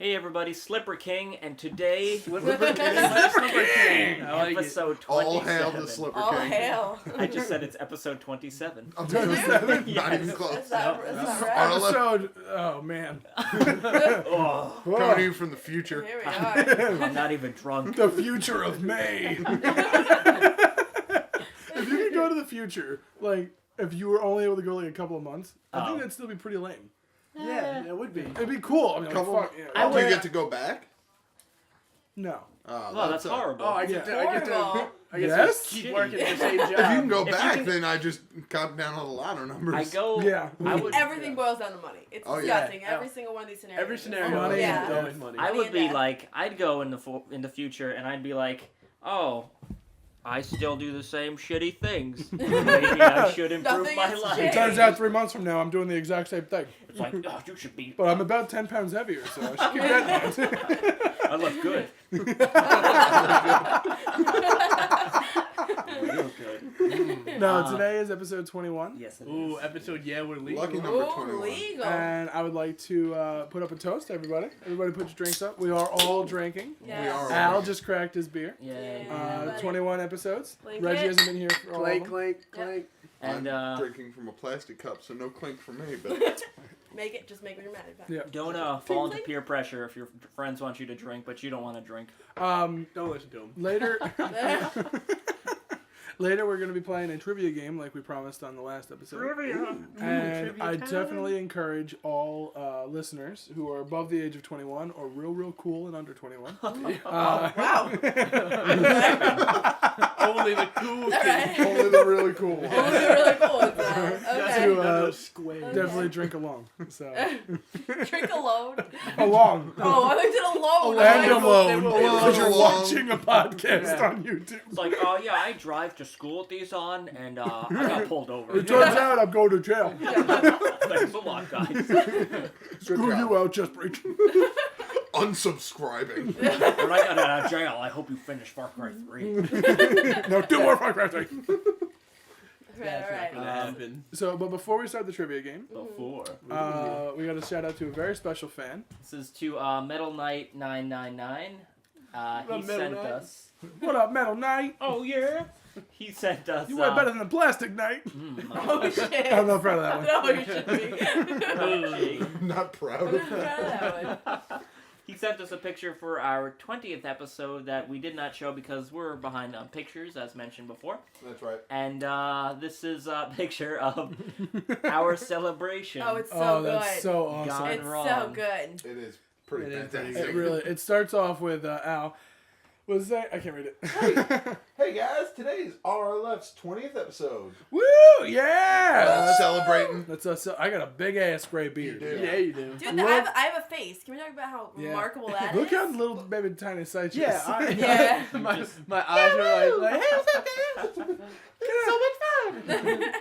Hey everybody, Slipper King, and today... Slipper King! Episode 27. All hail the Slipper King. All hail. I just said it's episode 27. I'm 27? Yes. Not even close. Is that right? Episode... Oh, man. Oh, Coming to you from the future. Here we are. I'm not even drunk. The future of May. If you could go to the future, like, if you were only able to go like a couple of months, I think that'd still be pretty lame. Yeah, it would be. It'd be cool. I mean, like, fuck, yeah. I Do you would- get to go back? No. Well, that's horrible. Oh, I get Horrible. to Yes? keep Shitty. working the same job. If you can go If you back, can- then I just cut down all the ladder numbers. I go... Yeah. I would... Everything boils down to money. It's Oh, yeah. disgusting. Every single one of these scenarios. Every scenario Money is and always money. I would and be death. like... I'd go in the future, and I'd be like, oh... I still do the same shitty things. Maybe I should improve Nothing my has life. changed. It turns out 3 months from now, I'm doing the exact same thing. It's like, oh, you should be... But I'm about 10 pounds heavier, so I should keep that I look good. Real good. No, today is episode 21. Yes, it Ooh, is. episode, yeah, we're legal. Lucky number Ooh, 21. legal. And I would like to put up a toast to everybody. Everybody put your drinks up. We are all drinking. Yes. We are. Al just cracked his beer. Yay. Yeah. 21 episodes. Clink Reggie it. hasn't been here for all of Clank, them. clank, clank. And I'm drinking from a plastic cup, so no clink for me. But Just make me mad. Yeah. don't fall into peer pressure if your friends want you to drink, but you don't want to drink. Don't listen to him. Later, later we're going to be playing a trivia game like we promised on the last episode. And trivia I time. definitely encourage all listeners who are above the age of 21 or real cool and under 21. Wow. Only the cool kids. Alright. Only the really cool ones. Only really cool. It's, okay. To, None of those squares. Definitely drink along. So Drink alone. along. Oh, I looked at alone. And I'm like, alone. Alone. Because you're Alone. watching a podcast Yeah. on YouTube. It's like, oh yeah, I drive to school with these on, and I got pulled over. It turns out I'm going to jail. Thanks a lot, guys. Screw job. you out, ChestBreach. unsubscribing. When I got out of jail, I hope you finish Far Cry 3. No, 2 more Far Cry 3. Alright. Gonna happen. So, but before we start the trivia game, Before. we got to shout out to a very special fan. This is to Metal Knight 999. He Metal sent Knight? us. What up, Metal Knight? Oh yeah. He sent us. You way better than the Plastic Knight. Oh shit. I'm not proud of that one. No, you should be. Not proud I'm of proud of that one. He sent us a picture for our 20th episode that we did not show because we're behind on pictures, as mentioned before. That's right. And this is a picture of our celebration. Oh, it's so Oh, good. that's so awesome. Gone It's so wrong. good. It is pretty It is fantastic. pretty It really. It starts off with Al. What does it say? I can't read it. Hey guys, today's RLF's 20th episode. Woo! Yeah. Celebrating. That's I got a big ass gray beard. You do. Yeah, you do. Dude, I have a face. Can we talk about how Yeah. remarkable that Look is? how little baby tiny size you Yeah, is. Yeah. my eyes are like, hey, what's up, guys? So much fun.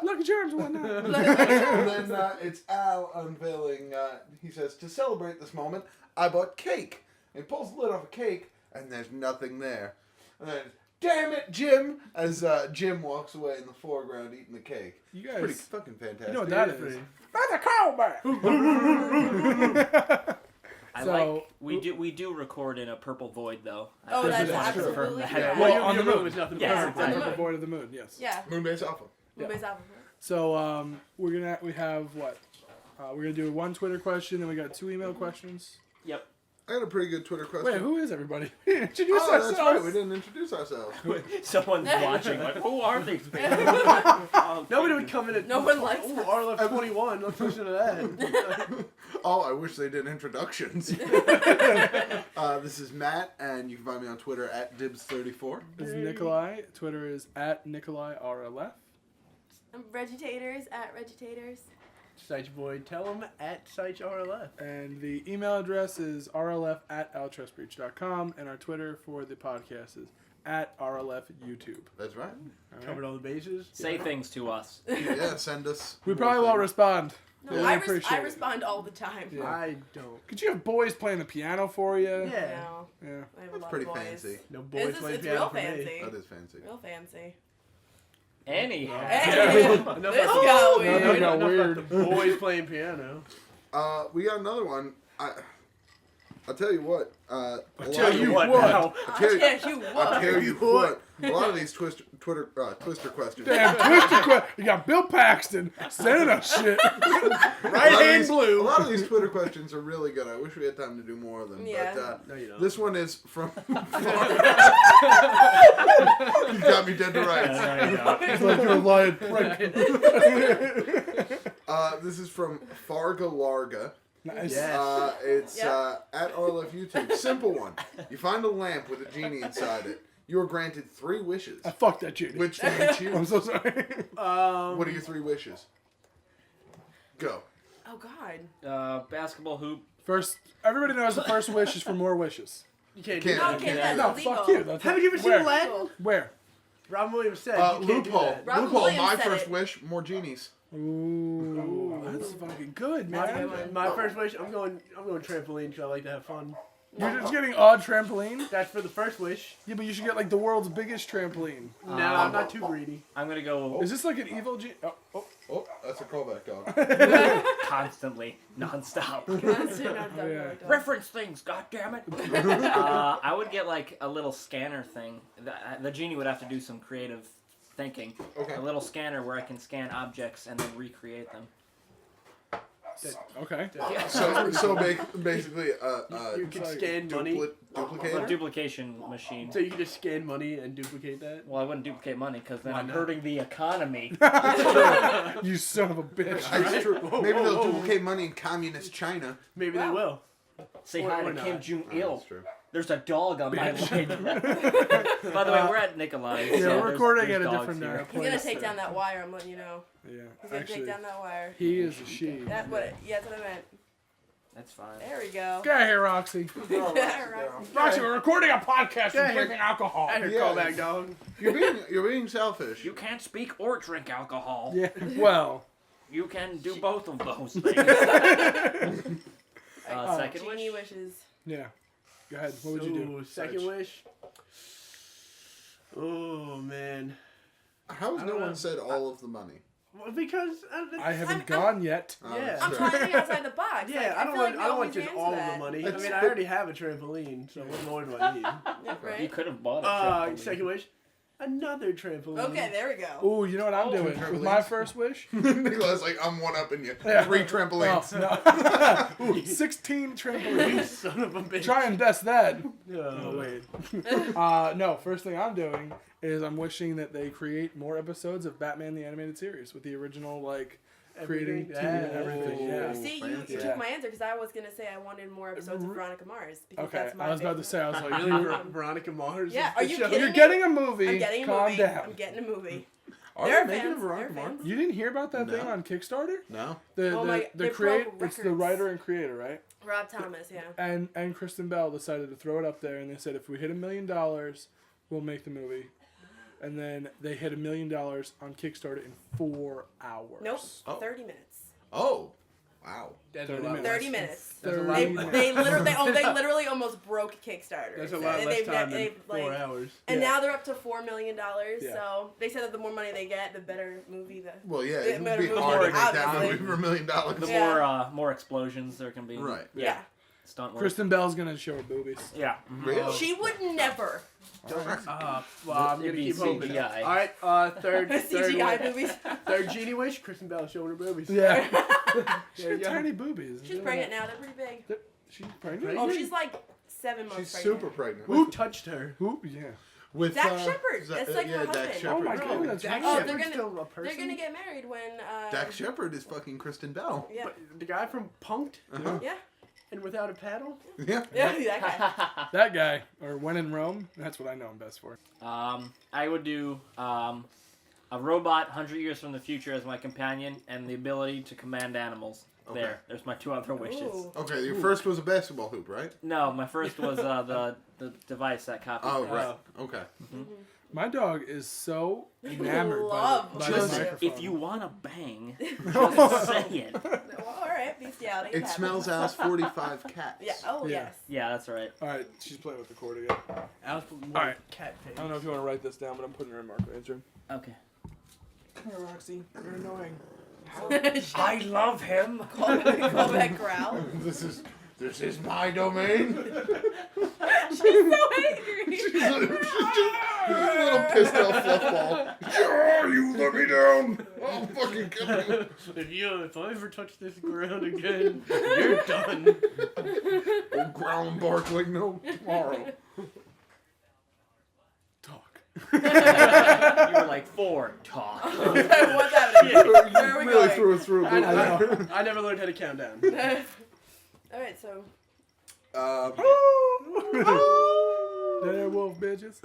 Look at your arms and whatnot. And then it's Al unveiling, he says, to celebrate this moment, I bought cake. And he pulls the lid off a cake, and there's nothing there. And then, damn it, Jim, as Jim walks away in the foreground eating the cake. You Pretty guys, fucking fantastic. you know what that is? That's a callback. I So- like we do record in a purple void though. Oh, that's Yes, it is. absolutely Yeah. correct. Well, Well, on your the room moon. is nothing Yes, but it's purple. on the Purple moon. void of the moon. Yes. Yeah. Moonbase Alpha. Yeah. Moonbase Alpha. So we have what? We're gonna do one Twitter question, and we got 2 email questions. Yep. I got a pretty good Twitter question. Wait, who is everybody? Introduce Oh, ourselves. that's right. We didn't introduce ourselves. Someone's watching. Like, who are these people? Oh, Nobody would come in and No one likes oh, us. RLF 21. Let's listen to that. Oh, I wish they did introductions. This is Matt, and you can find me on Twitter at Dibs34. This is Nikolai. Twitter is at NikolaiRLF. Regitators at Regitators. Sites boy, tell them at Sites RLF. And the email address is rlf@chestbreach.com, and our Twitter for the podcast is at RLF YouTube. That's right. All right? Covered all the bases. Say things to us. Yeah, send us. We probably won't respond. No, Yeah, I appreciate it. respond all the time. Yeah. I don't. Could you have boys playing the piano for you? Yeah. No, Yeah. I have a That's lot pretty of boys. fancy. No boys It's play real piano for fancy. me. That is fancy. Real fancy. Anyhow. Hey, Enough this about got No, weird. no, no. enough weird. about the boys playing piano. We got another one. I'll tell you what. I'll I'll tell you what. now. I'll tell you, what? I'll tell you what. A lot of these Twister questions. Damn, Twister you got Bill Paxton sending us shit. Right hand A blue. lot of these Twitter questions are really good. I wish we had time to do more of them. Yeah. But No, you don't. this one is from. You got me dead to rights. No, you don't. It's like you're a lying prick. This is from Farga Larga. Nice. Yes. It's Yeah. at RLF YouTube. Simple one. You find a lamp with a genie inside it. You are granted 3 wishes. I fucked that Judy. Which do you choose? I'm so sorry. What are your 3 wishes? Go. Oh God. Basketball hoop. First, everybody knows the first wish is for more wishes. You can't Can't. do that. Okay, Yeah. that's No, illegal. fuck you. That's Haven't you ever seen where? Aladdin? Where? Robin Williams said you can't do Loophole. that. Robin Loophole. Williams My said first it. wish, more genies. Ooh, that's fucking good, That's a man. good one. My first wish, I'm going trampoline because I like to have fun. You're just getting odd trampoline? That's for the first wish. Yeah, but you should get like the world's biggest trampoline. No, I'm not too greedy. I'm gonna go Is this like an evil Oh. Oh, that's a callback, dog. constantly, nonstop. yeah. Reference things, goddammit. I would get like a little scanner thing. The genie would have to do some creative thinking. Okay. A little scanner where I can scan objects and then recreate them. Okay. Yeah. So basically, You can scan money, A duplicator. duplication machine. so you can just scan money and duplicate that. Well, I wouldn't duplicate money because then Why I'm not? hurting the economy. You son of a bitch. That's true. Whoa, Maybe whoa, they'll whoa. duplicate money in communist China. Maybe they Wow. will. Say Or- hi or to not. Kim Jong Oh, Il. that's true. There's a dog on my leg. By the way, we're at Nikolai's. Yeah, so we're there's recording there's at a dogs different here. He's gonna place. take down that wire. I'm letting you know. Yeah, He's gonna actually, take down that wire. he is a she. That's what. Yeah, that's what I meant. That's fine. There we go. Get out of here, Roxy. Right. Roxy, we're recording a podcast Yeah, and drinking alcohol. I heard Yeah. callback, dog. You're being selfish. You can't speak or drink alcohol. Yeah, well, You can do both of those things. Second Genie wish? wishes. yeah. Go ahead. What would you do? Ooh, second wish. Oh man. How has I no don't one know. said all of the money? Well, because I haven't I'm- gone yet. Oh, Yeah. that's I'm true. trying to think outside the box. yeah, Like, I don't feel want like I don't we want always just answer all that. the money. I That's- mean, I already have a trampoline, so what more do I need? Yeah, You right. could have bought a trampoline. Second wish, another trampoline. Okay, there we go. Ooh, you know what I'm Oh, doing? trampolines. With my first wish? Nicholas, like, I'm one up in you. Yeah. 3 trampolines. Oh, no. Ooh, 16 You trampolines. son of a bitch. Try and best that. Oh, wait. No, first thing I'm doing is I'm wishing that they create more episodes of Batman the Animated Series with the original, like, creating Everything? TV and everything. Oh. Yeah. See, you fancy. took my answer because I was gonna say I wanted more episodes of Veronica Mars because Okay, that's my I was about to favorite. say, I was like, Really, you're, Veronica Mars? Yeah, is are the you show? kidding you're me? getting a movie. I'm getting a Calm movie. down. I'm getting a movie. Are They're they making a fans. Veronica They're Mars? fans. You didn't hear about that thing No. on Kickstarter? No. Oh my- The they create broke it's the records. writer and creator, right? Rob Thomas, yeah. And Kristen Bell decided to throw it up there, and they said if we hit $1 million, we'll make the movie. And then they hit $1 million on Kickstarter in 4 hours. Nope. Oh. 30 minutes. Oh. Wow. That's 30 a lot minutes. less. 30 minutes. That's a 30 lot They, minutes. they literally almost broke Kickstarter. That's a So lot less they've time ne- than they've, 4 like- hours. And Yeah. now they're up to $4 million. Yeah. So they said that the more money they get, the better movie. The Well, yeah, It it might would be have hard to moved make that obviously. movie for $1 million. The Yeah. more explosions there can be. Right. yeah. Stunt work. Kristen Bell's gonna show her boobies. Yeah. Really? She would never. Well, I'm gonna It'd be keep hoping. CGI. All right, third CGI wish. movies. Third Genie wish, Kristen Bell showing her boobies. Yeah. She's There got you go. tiny boobies. She's pregnant now. They're pretty big. She's pregnant? Oh, she's like 7 months She's pregnant. super pregnant. Who touched her? Who? Yeah. With Zach Shepard. Zach- That's like her yeah, Dak husband. Shepard. Oh my God, that's Dak right. Oh, Shepard's they're gonna- still a person? They're gonna get married when. Dak Shepard is fucking Kristen Bell. Yeah. But the guy from Punked Uh-huh. Yeah. and Without a Paddle? Yeah. Yeah. That guy. That guy, or When in Rome, that's what I know him best for. I would do a robot 100 years from the future as my companion and the ability to command animals. Okay. There's my 2 other wishes. Ooh. Okay, your first was a basketball hoop, right? No, my first was the device that copies. Oh, things. right. Okay. My dog is so enamored Love by the Just- microphone. If you want to bang, just say it. Well, all right. Bestiality. It smells as 45 cats. Yeah. Oh Yeah. yes. Yeah, that's right. All right, she's playing with the cord again. Alice All right. Cat I don't know if you want to write this down, but I'm putting her in Mark Ray's room. Okay. Come here, Roxy. You're annoying. I love him. Call back growl. This is This is my domain. She's so angry. She's a little pissed off fluff ball. Yeah, you let me down. I'll fucking kill you. If I ever touch this ground again, you're done. Old ground bark like no tomorrow. Talk. You were like 4 talk. What's happening? Where are we Really going? through. I know. I never learned how to count down. Alright, so. There, wolf bitches.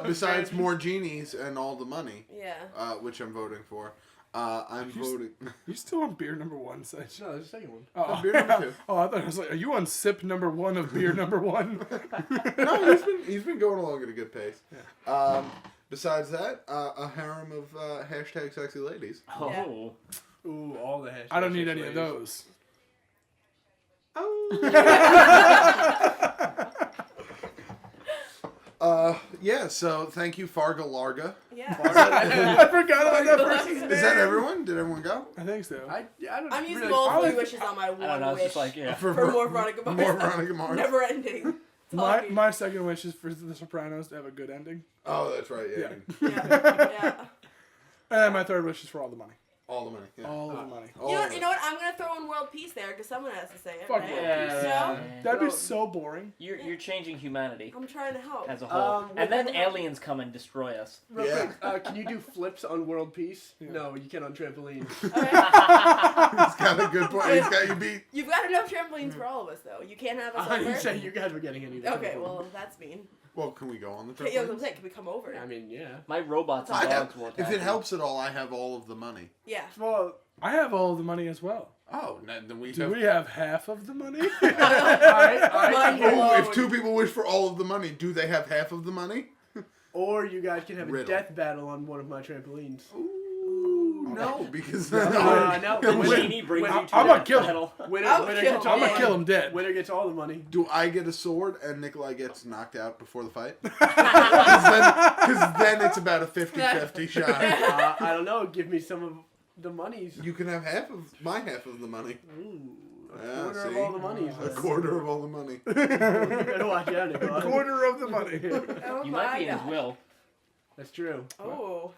Besides more genies and all the money, Yeah. which I'm voting for, I'm voting. You still on beer number 1, Sage? No, there's a second one. Oh, Beer number 2. Oh, I thought I was like, are you on sip number 1 of beer number 1? No, he's been going along at a good pace. Yeah. Besides that, a harem of hashtag sexy ladies. Oh. Yeah. Ooh, all the hashtags. I don't need any of those. Yeah, so thank you, Farga Larga. Yeah. I forgot about that person's name. Is that everyone? Did everyone go? I think so. I don't I'm using really... all I 3 wishes on my I don't one know. It's wish. just like, yeah. For more Veronica Mars. More Veronica Mars. Never ending. Talking. My second wish is for The Sopranos to have a good ending. Oh, that's right. Yeah. Yeah. And then my third wish is for all the money. All the money. Yeah. All of the money. All You know, of it. you know what? I'm gonna throw in world peace there because someone has to say it. Fuck right? world peace. No? That'd be so boring. You're changing humanity I'm trying to help. as a whole. wait, And then hold on. aliens come and destroy us. Real Yeah. quick, can you do flips on world peace? Yeah. No, you can on trampoline. Okay. He's got a good point. He's got you beat. You've got enough trampolines for all of us, though. You can't have us I over. didn't say you guys were getting any. Okay, well, that's mean. Well, can we go on the Okay, yeah, I was trampoline? gonna say, can we come over? I mean, yeah. My robots and I dogs have, won't if have it me. helps at all, I have all of the money. Yeah. Well, I have all of the money as well. Oh, then we Do have. we have half of the money? alright. Mind Oh, blown. if 2 people wish for all of the money, do they have half of the money? Or you guys can have a Riddle. death battle on one of my trampolines. Ooh, no, because no. The genie brings you to I'm the gonna kill him. battle. Winner, I'll winner kill gets him. all I'm the gonna kill money. him dead. Winner gets all the money. do I get a sword and Nikolai gets knocked out before the fight? Because then it's about a 50-50 shot. I don't know. Give me some of the monies. You can have my half of the money. Ooh, a Yeah, quarter of see? all the monies. A quarter of all the money. You better watch out, A Nikolai. quarter of the money. Oh You my might be in his God. will. That's true. Oh.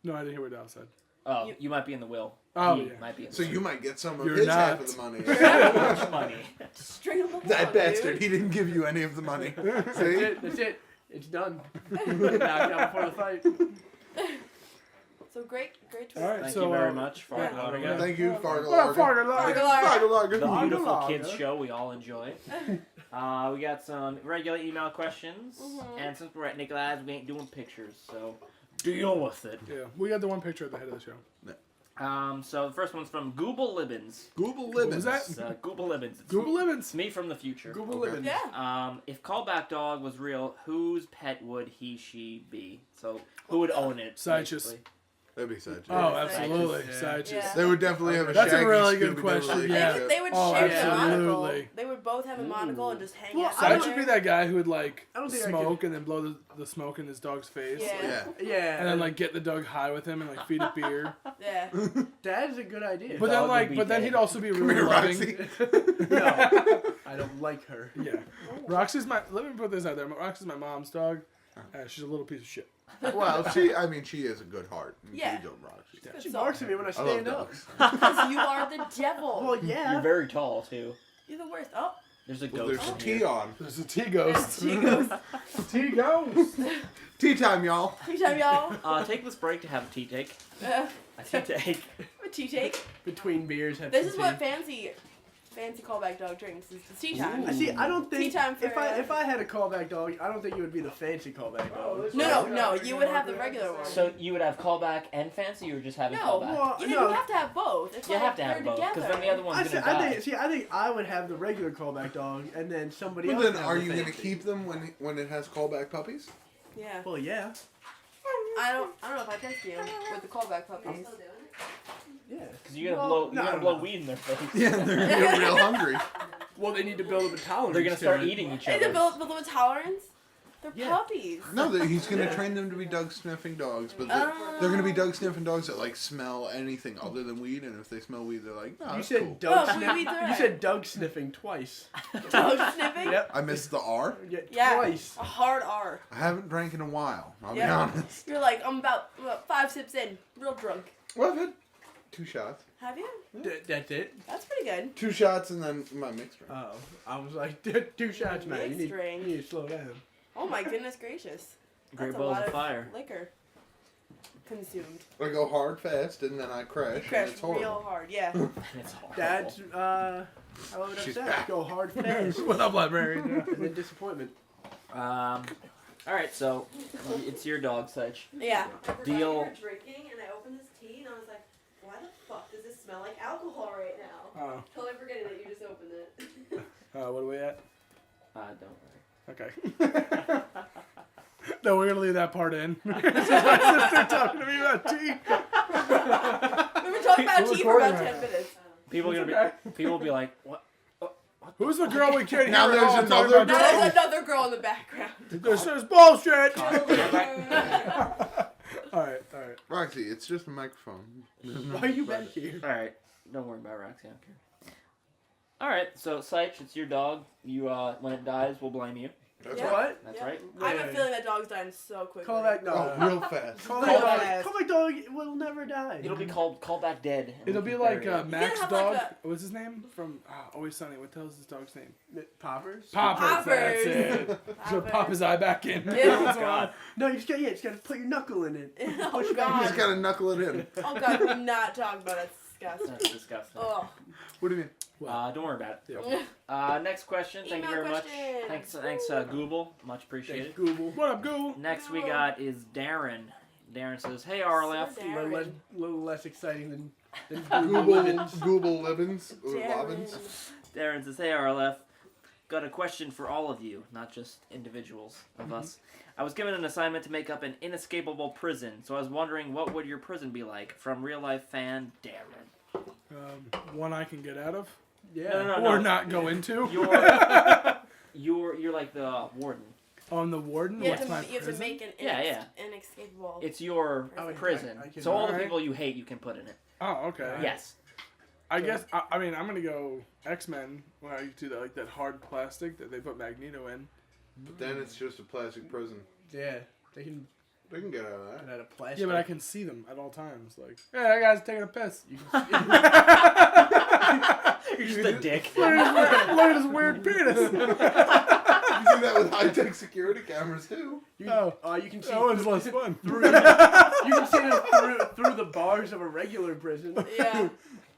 No, I didn't hear what Dal said. Oh, you might be in the will. Oh, He yeah. might be in the So will. you might get some of You're his not. half of the money. How much money? String them along, That bastard, dude. he didn't give you any of the money. That's See? it. That's it. It's done. Knocked out before the fight. So great choice. All right, Thank so you very much for yeah. Larga. Thank you, Fargo. Well, Fargo Larga. Fargo The Larga. beautiful Larga. kids show we all enjoy. We got some regular email questions, and since we're at Nikolai's, we ain't doing pictures, so deal with it. Yeah, we got the one picture at the head of the show. So the first one's from Google Libbins. Google What was Libbins. that? It's, Google Libbins. It's Google me, Libbins. It's me from the future. Google Okay. living. Yeah. If Callback Dog was real, whose pet would he, she be? So who would own it? Scientists. basically? That'd be such. Oh, Yeah. absolutely. Yeah. Side Yeah. They would definitely have a That's a Shaggy really good Scooby-Doo question, They yeah. would, they would Oh, share the absolutely. monocle. They would both have a monocle and just hang Well, out. Side I should be that guy who would like I don't think I smoke and then blow the smoke in his dog's face. Yeah. Yeah. Yeah. And then like get the dog high with him and like feed it beer. Yeah. that is a good idea. But Dog then would like be but then dead. he'd also be Come really here, loving. Roxy. No, I don't like her. Yeah. Roxy's my let me put this out there. Roxy's my mom's dog. She's a little piece of shit. Well, she is a good heart. Yeah. She don't Roxy. Good She song. barks at me when I I love stand up. dogs. Because you are the devil. Well, yeah. You're very tall too. You're the worst. Oh. There's a Well, ghost there's in tea here. on. There's a tea ghost. Tea goes. Tea ghost. Tea time, y'all. Tea time, y'all. Take this break to have a tea take. Uh, A tea take. a tea take. Between beers, have This some is what tea. fancy callback dog drinks. Is the tea time. I see. I don't think Tea time for, if I had a callback dog, I don't think you would be the fancy callback dog. No. You would have the regular one. So you would have callback and fancy, or just having No, callback? Well, you no. have to have both. It's You like have to have they're both, because together. then the other one's gonna die. I think I would have the regular callback dog, and then somebody But else. then, would have are the you going to fancy. keep them when it has callback puppies? Yeah. Well, yeah. I don't know if I trust you with the callback puppies. Yeah. Because you're gonna Well, blow, you're no, gonna blow no. weed in their face. Yeah, they're going to get real hungry. Well, they need to build up a tolerance. They're gonna to start it. eating each They need to other. build a tolerance. They're puppies. No, he's going to train them to be dog sniffing dogs, but they're going to be dog sniffing dogs that like smell anything other than weed, and if they smell weed, they're like, oh, You that's said cool. dog Oh, sniffing. weeds are You right. said dog sniffing twice. Dog sniffing? Yep. I missed the R. Yeah, twice. A hard R. I haven't drank in a while. I'll be Yeah. honest. You're like, I'm about 5 sips in, real drunk. Well, I've had 2 shots. Have you? That's it. That's pretty good. 2 shots and then my mixed drink. Oh, I was like, 2 shots, man. You Mixed drink. need to slow down. Oh my goodness gracious. Great That's a balls lot of of fire. liquor consumed. I go hard fast and then I crash. You crash and it's horrible. real hard, yeah. It's horrible. Dad's, how would I She's say? back. Go hard fast. What up, librarian? And then disappointment. All right, so it's your dog, Sedge. Yeah. I forgot Deal. you were drinking, and I opened this tea, and I was like, why the fuck does this smell like alcohol right now? Oh, Totally forgetting that you just opened it. what are we at? Don't worry. Okay. No, we're gonna leave that part in. This is my sister talking to me about tea. We've been talking about We're tea for about recording 10 minutes. People will be like, what? Who's the girl we can't Now hear? there's at all talking another about Now girl. there's another girl in the background. This is bullshit. God, All right. Roxy, it's just a microphone. Why are you back here? All right, don't worry about Roxy. I don't care. All right, so Seich, it's your dog. You, when it dies, we'll blame you. That's Yeah. right. What? That's Yeah. right. I have a Wait. feeling that dog's dying so quickly. Call that Oh, dog. real fast. Call Real that fast. dog. Call my dog. Will never die. It'll be called Call Back Dead. and It'll we be can like bury it. Mac's have dog. like What's his name? From Always Sunny. What the hell's his dog's name? Poppers. Poppers. That's Poppers. it. So pop his eye back in. Yeah. Oh, God. No, you just gotta put your knuckle in it. Oh, You God. just gotta knuckle it in. Oh, God, we're not talking about it. It's disgusting. That's disgusting. Oh. What do you mean? Don't worry about it. Yeah. Next question. Thank you Email very question. much. Thanks, Google. Much appreciated. Google. What up, Google? Next we Google. got is Darren. Darren says, "Hey RLF." Sir Little less exciting than Google Libbins. Google Libbins or Darren. Lobbins. Darren says, "Hey RLF, got a question for all of you, not just individuals of us. I was given an assignment to make up an inescapable prison, so I was wondering what would your prison be like? From real life fan Darren. One I can get out of, Yeah. No. or not go into. You're like the warden. On the warden. You have, What's my to, you have to prison? make an Yeah. inescapable. It's your Oh, prison. I can- So all the Alright. people you hate, you can put in it. Oh, okay. Yes. I guess. I mean, I'm gonna go X-Men. Where you do that, like that hard plastic that they put Magneto in. But then it's just a plastic prison. Yeah. They can They can get out of that. get out of plastic. Yeah, but I can see them at all times. Like, hey, that guy's taking a piss. You can You're just a dick. Look at his weird penis. You can do that with high-tech security cameras too. you, Oh. you can see That one's less fun. through. You can see them through the bars of a regular prison. Yeah.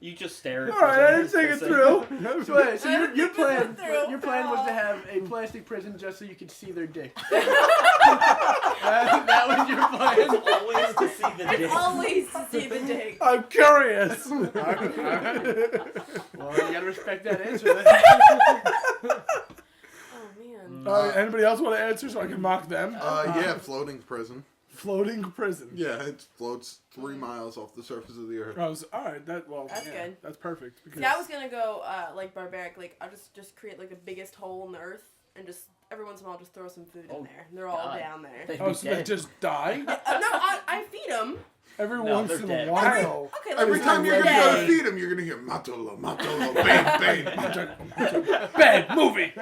You just stare at All right, I didn't take it through. So, wait, so I don't your think this plan went through. your plan was to have a plastic prison just so you could see their dick. that was your plan. Always to see the dick. Always to see the dick. I'm curious. Alright. Well, you gotta respect that answer. Oh, man. Anybody else want to answer so I can mock them? Yeah, floating prison. Floating prison. Yeah, it floats 3 miles off the surface of the earth. I was all right. That's good. That's perfect. Because Yeah, I was gonna go like barbaric. Like I'll just create like the biggest hole in the earth and just every once in a while just throw some food in there. And they're all God. down there. They'd oh, be so they dead. just die No, I feed them. every No, once they're in dead. a while. Okay, like Every time you're once a gonna go to day. feed him, you're gonna hear Matolo, Matolo, bang, bang. Bad movie.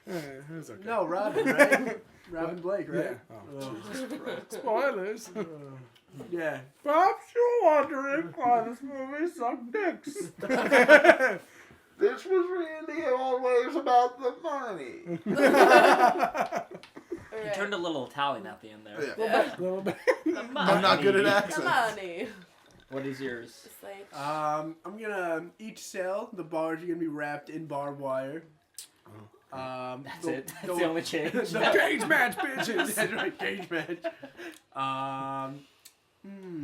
That's okay. No, Robin, right? Robin Blake, Yeah. right? Oh, Jesus Christ. Spoilers. Yeah. Perhaps you're wondering why this movie sucked dicks. This was really always about the money. You Alright. turned a little Italian at the end there. Yeah. Little bit. I'm not good at Come accents. on, What is yours? just like I'm gonna each cell. The bars are gonna be wrapped in barbed wire. That's it. That's the only change. Cage match, bitches. That's right, cage match.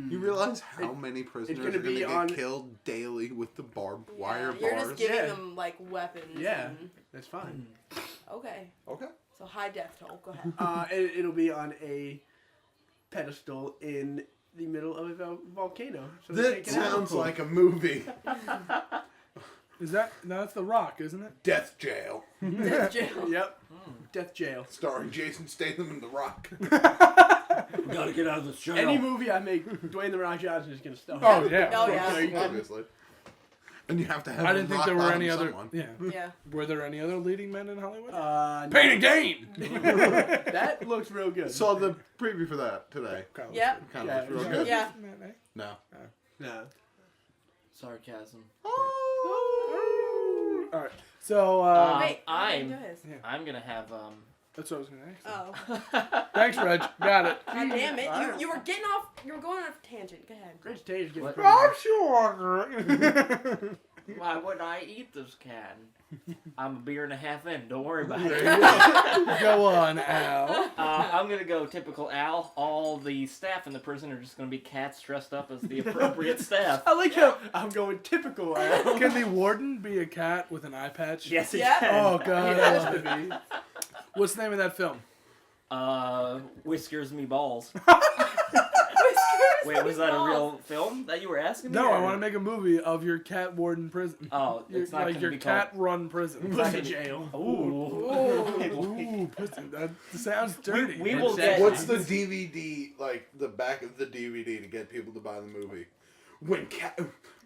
You realize how many prisoners gonna are going be to on- get killed daily with the barbed wire you're bars? just giving Yeah. them like weapons. Yeah, and- that's fine. Okay. Okay. So high death toll. Go ahead. It'll be on a pedestal in the middle of a volcano. So they That can't get out. sounds like a movie. Is that no? That's The Rock, isn't it? Death Jail, Death jail. Yep. Death Jail. starring Jason Statham and The Rock. We gotta get out of this jail. Any movie I make, Dwayne The Rock Johnson is going to star. Oh yeah. Oh, yeah. Are you kidding? Obviously. And you have to have. I didn't think there were any other. Someone. Yeah. Yeah. Were there any other leading men in Hollywood? No. Pain and Gain. That looks real good. Saw the preview for that today. Yep. Kind Yeah, of looks real yeah. good. Yeah. No. No. Sarcasm. All right. So Wait, I'm- go ahead. I'm gonna have that's what I was gonna ask. Oh. Thanks, Reg. Got it. God damn it. You were getting off. You were going off a tangent. Go ahead. Rich Tater's getting What? crazy. I'm sure. Why would I eat this can? I'm a beer and a half in. Don't worry about it. Go on, Al. I'm gonna go typical Al. All the staff in the prison are just gonna be cats dressed up as the appropriate staff. I like how I'm going typical Al. Can the warden be a cat with an eye patch? Yes, he Yeah. can. Oh God. He I has love to it. be. What's the name of that film? Whiskers me balls. Whiskers Wait, was that a balls. real film that you were asking me? No, I or- want to make a movie of your cat warden prison. Oh, Your- it's not like gonna your be cat run prison. Pussy jail. Ooh. Ooh, prison. That sounds dirty. We will Exactly. get. What's the DVD, like the back of the DVD to get people to buy the movie? When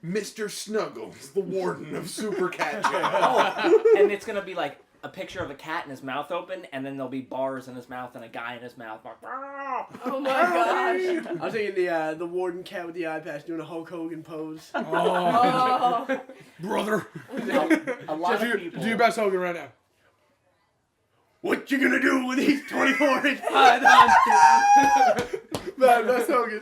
Mr. Snuggles, the warden of Super Cat Jail. Oh, and it's gonna be like a picture of a cat and his mouth open, and then there'll be bars in his mouth and a guy in his mouth. Like, Oh my gosh. I was thinking the warden cat with the eye patch doing a Hulk Hogan pose. Oh, Oh. brother. a lot of Do people. your best Hogan right now. What you gonna do with these 24-inch pythons? That's Hogan.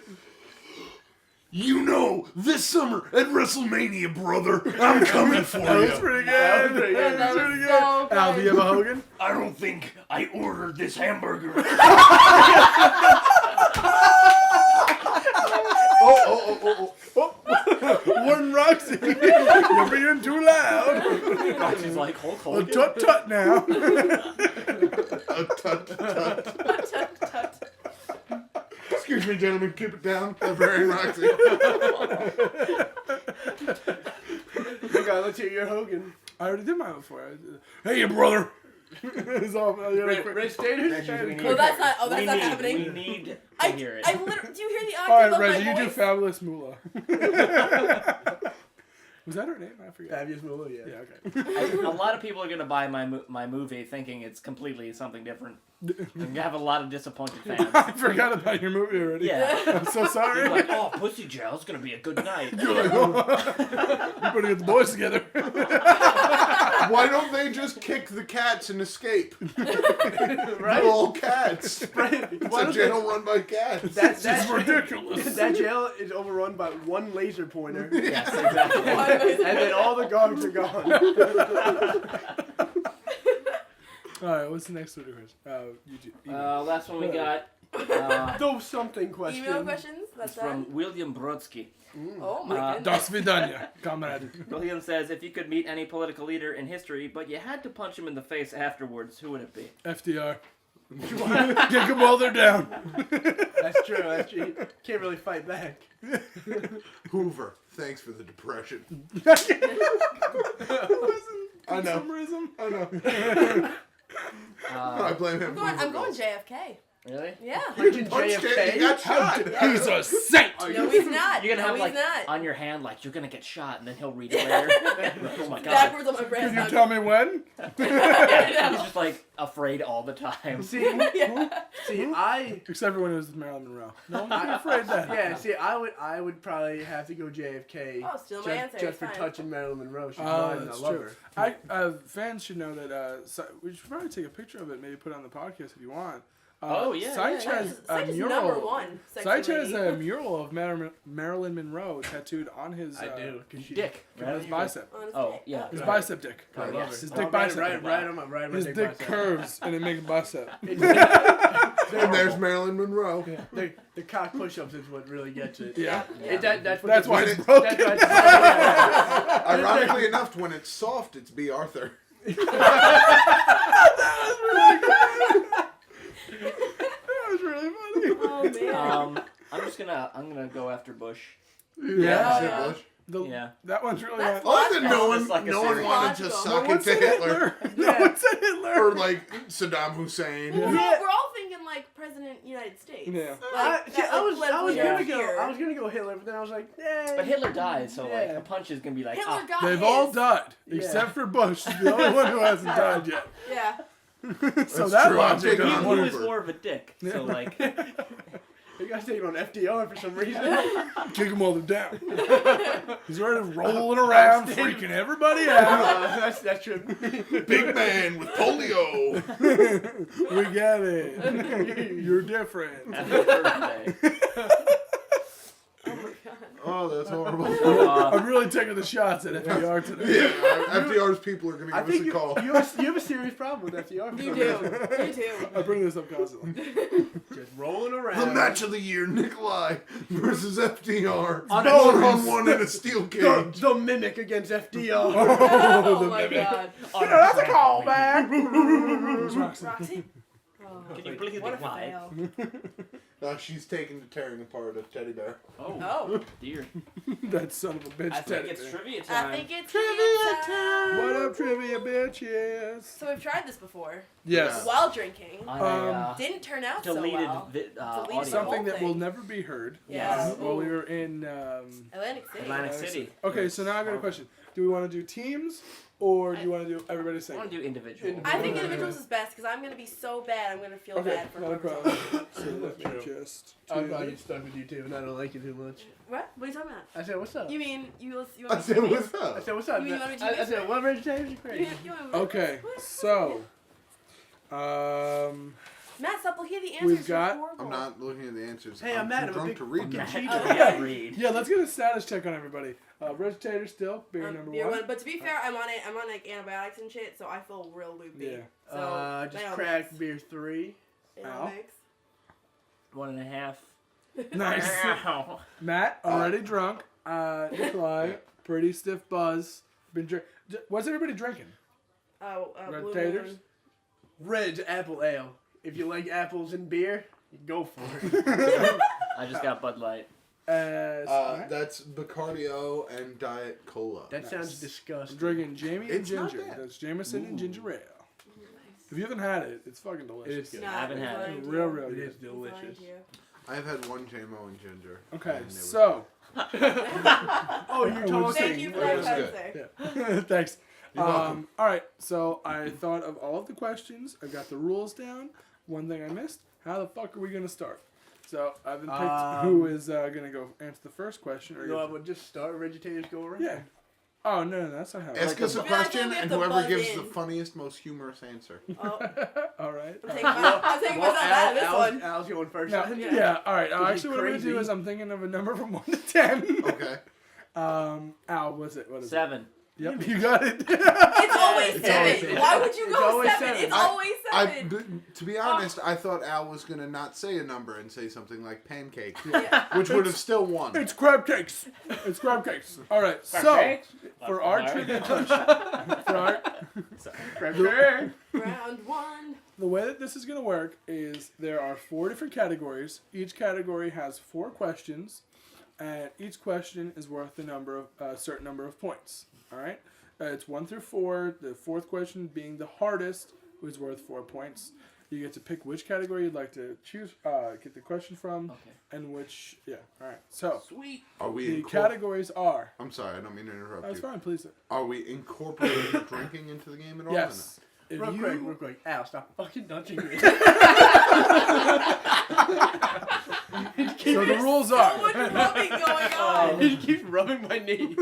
You know, this summer at WrestleMania, brother, I'm coming for That was you. pretty good. That was pretty good. That was That pretty was good. so Al, do you have a Hogan? I don't think I ordered this hamburger. Warden Roxy. You're being too loud. Roxy's like Hulk Oh, Hogan. tut tut now. Tut, tut. Tut, tut. Excuse me, gentlemen, keep it down. They're very Roxy. Okay, let's hear your Hogan. I already did mine before. Hey, you brother. It's all, Rich Tater? We need- Oh, that's not. Oh, that's we not need, happening. We need to I hear it. literally. Do you hear the octave All right, of Reggie, my you do voice? Fabulous Moolah. Was that her name? I forget. Fabulous Moolah, yeah. Yeah, okay. A lot of people are gonna buy my movie thinking it's completely something different. And you have a lot of disappointed fans. I forgot about your movie already. Yeah. I'm so sorry. You're like, oh, Pussy Jail's gonna be a good night. You're like, oh. You better get the boys together. Why don't they just kick the cats and escape? Right? All cats. It's Why a don't jail run by cats. It's ridiculous. that jail is overrun by one laser pointer, Yes, exactly. and then all the guards are gone. All right, what's the next Twitter question? YouTube. Last one we got Those something question. Email questions. That's is from William Brodsky. Oh my Das goodness. vidanya, comrade. William says, if you could meet any political leader in history, but you had to punch him in the face afterwards, who would it be? FDR. Kick them while they're down. That's true. That's true. You can't really fight back. Hoover, thanks for the depression. I know. Consumerism? I know. Uh, I blame him. I'm going JFK. Really? Yeah. Punching Punched it, he JFK. got shot. He's a saint. No, he's not. You're gonna no, have like he's not. on your hand, like you're gonna get shot, and then he'll read it later. Oh my god! Backwards on my breast. Can you tell me when? Yeah, he's just like afraid all the time. See, Yeah. I Except for when it was Marilyn Monroe. No one's afraid of that. yeah. See, I would probably have to go JFK. Oh, still my answer. Just for Fine. touching Marilyn Monroe. She's Oh, mine. And I that's love true. her. Fans should know that. We should probably take a picture of it, maybe put it on the podcast if you want. Oh, yeah, Seich Yeah, has a Seich is mural. number one. Sexy Seich has lady. a mural of Marilyn Monroe tattooed on his I do. 'Cause she- Dick. on his bicep. On his Oh, dick. yeah. His Right. bicep dick. Oh, I love yes. her. His Oh, dick bicep. Right on my His dick dick bicep. curves and it makes bicep. And there's Marilyn Monroe. The cock push-ups is what really gets it. Yeah. That's what That's the- why it's broken. That's why Ironically enough, when it's soft, it's B. Arthur. That was really funny. Oh man. I'm gonna go after Bush. Yeah. Is it yeah. Bush? Yeah. That one's really That's hard. Oh, then no It's like a one series. wanted to Logical. suck No one it to said Hitler. No one said Hitler. Or like Saddam Hussein. Well, Yeah. we're all thinking like President United States. Yeah. Like, See, I was Yeah. gonna go Hitler, but then I was like, eh. But Hitler died, so like Yeah. a punch is gonna be like, Hitler got They've his. all died, Yeah. except for Bush. He's the only one who hasn't died yet. Yeah. So That's that true, I'm logic taking doesn't on he work. was Hoover. more of a dick. So like, You guys taking on FDR for some reason. Kick them all down. He's already rolling around, freaking everybody out. That's true. Big man with polio. We get it. You're different. happy birthday. Oh, that's horrible. I'm really taking the shots at FDR today. Yeah, FDR's people are going I to give us think a call. you have a serious problem with FDR. for You some do. reason. You do. I bring this up constantly. Just rolling around. The match of the year, Nikolai versus FDR. On a One-on-one in a steel cage. The mimic against FDR. Oh my god. That's a callback. Roxy? Oh, Can you please what a be quiet? fail. She's taken to tearing apart a teddy bear. Oh, Oh. dear. That son of a bitch. I think Teddy it's bear. trivia time. I think it's trivia time. What up, trivia bitches? So we've tried this before. Yes. While drinking. On a Didn't turn out so deleted well. audio. Deleted Something whole that thing. will never be heard. Yeah. While we were in Atlantic City. Atlantic City. Okay, so now I've got a question. Do we want to do teams or do you want to do everybody I sing? want to do individual. I think individuals is best because I'm going to be so bad I'm going to feel Okay, bad for not a whoever's problem. on. So let me True. just. I'm probably get stuck with you too, and I don't like you too much. What? What are you talking about? I said, what's up? You mean you want I me said, to what's I up? said, what's up? You mean you want me to I do said, what vegetarians are You crazy? want me to- Okay, so Matt, stop looking at the answers. We've got- You're horrible. I'm not looking at the answers. Hey, I'm too mad. I'm a drunk big to read them. Matt, cheater. you can't read. yeah, let's get a status check on everybody. Vegetator still beer number beer one. But to be fair, I'm on like antibiotics and shit, so I feel real loopy. Yeah. So Just Nail cracked mix. beer 3. Ow. Mix. 1.5. Nice. Ow. Matt already drunk. Nikolai pretty stiff buzz. Been drink. What's everybody drinking? Oh, Red Blue taters? Moon. Red's apple ale. If you like apples and beer, go for it. I just got Bud Light. Alright. That's Bacardio and Diet Cola. That Nice. sounds I'm disgusting. drinking Jamie and It's not ginger. bad. That's Jameson and ginger ale. If you haven't had it, it's fucking delicious. It is good. Nah, I haven't I'm had it. lying to Real, you. real It good. is delicious. I'm lying to you. I've had one JMO and ginger. Okay, and they were- so Oh, you're would talking. say- Thank you for It that was answer. yeah. Thanks. You're welcome. All right, so I thought of all of the questions. I got the rules down. One thing I missed: how the fuck are we gonna start? So I haven't picked who is gonna go answer the first question. Or No, I would just start. Vegetarians go around. yeah. Oh no, that's not how. it Ask us a I feel like question, we have and to whoever buzz gives in. the funniest, most humorous answer. Oh, All right. I'm taking myself out of this one. Al's going first. Now, then. yeah. All right. Could be Actually, what I'm gonna do crazy. is I'm thinking of a number from 1 to 10. Okay. Al, what's it? What is 7. it? Yep, you got it. It's always It's always 7. seven. Why would you It's go always 7? seven. It's I- always 7. To be honest, I thought Al was gonna not say a number and say something like pancake, Yeah. which would have still won. It's crab cakes. It's crab cakes. All right. So for our trivia question, for our, Round 1. the way that this is going to work is there are 4 different categories. Each category has 4 questions, and each question is worth a certain number of points. All right. It's 1 through 4. The 4th question being the hardest is worth 4 points. You get to pick which category you'd like to choose, get the question from, Okay. and which. Yeah. All right. So Sweet. Are we? the categories are. I'm sorry, I don't mean to interrupt That's you. fine. Please. Are we incorporating drinking into the game at all? Yes. If Real you quick. Al, stop fucking touching me. So the rules So much are. rubbing going on. He keeps rubbing my knee.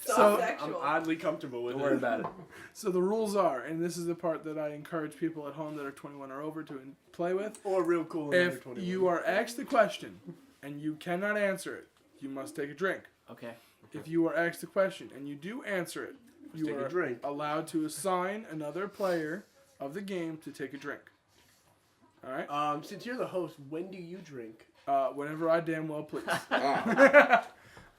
So- I'm sexual. oddly comfortable with Don't it. worry about it. So the rules are, and this is the part that I encourage people at home that are 21 or over to play with. Or real cool. and under If 21. you are asked the question and you cannot answer it, you must take a drink. Okay. If you are asked the question and you do answer it, you take a are drink. allowed to assign another player of the game to take a drink. All right. Since you're the host, when do you drink? Whenever I damn well please. Ah.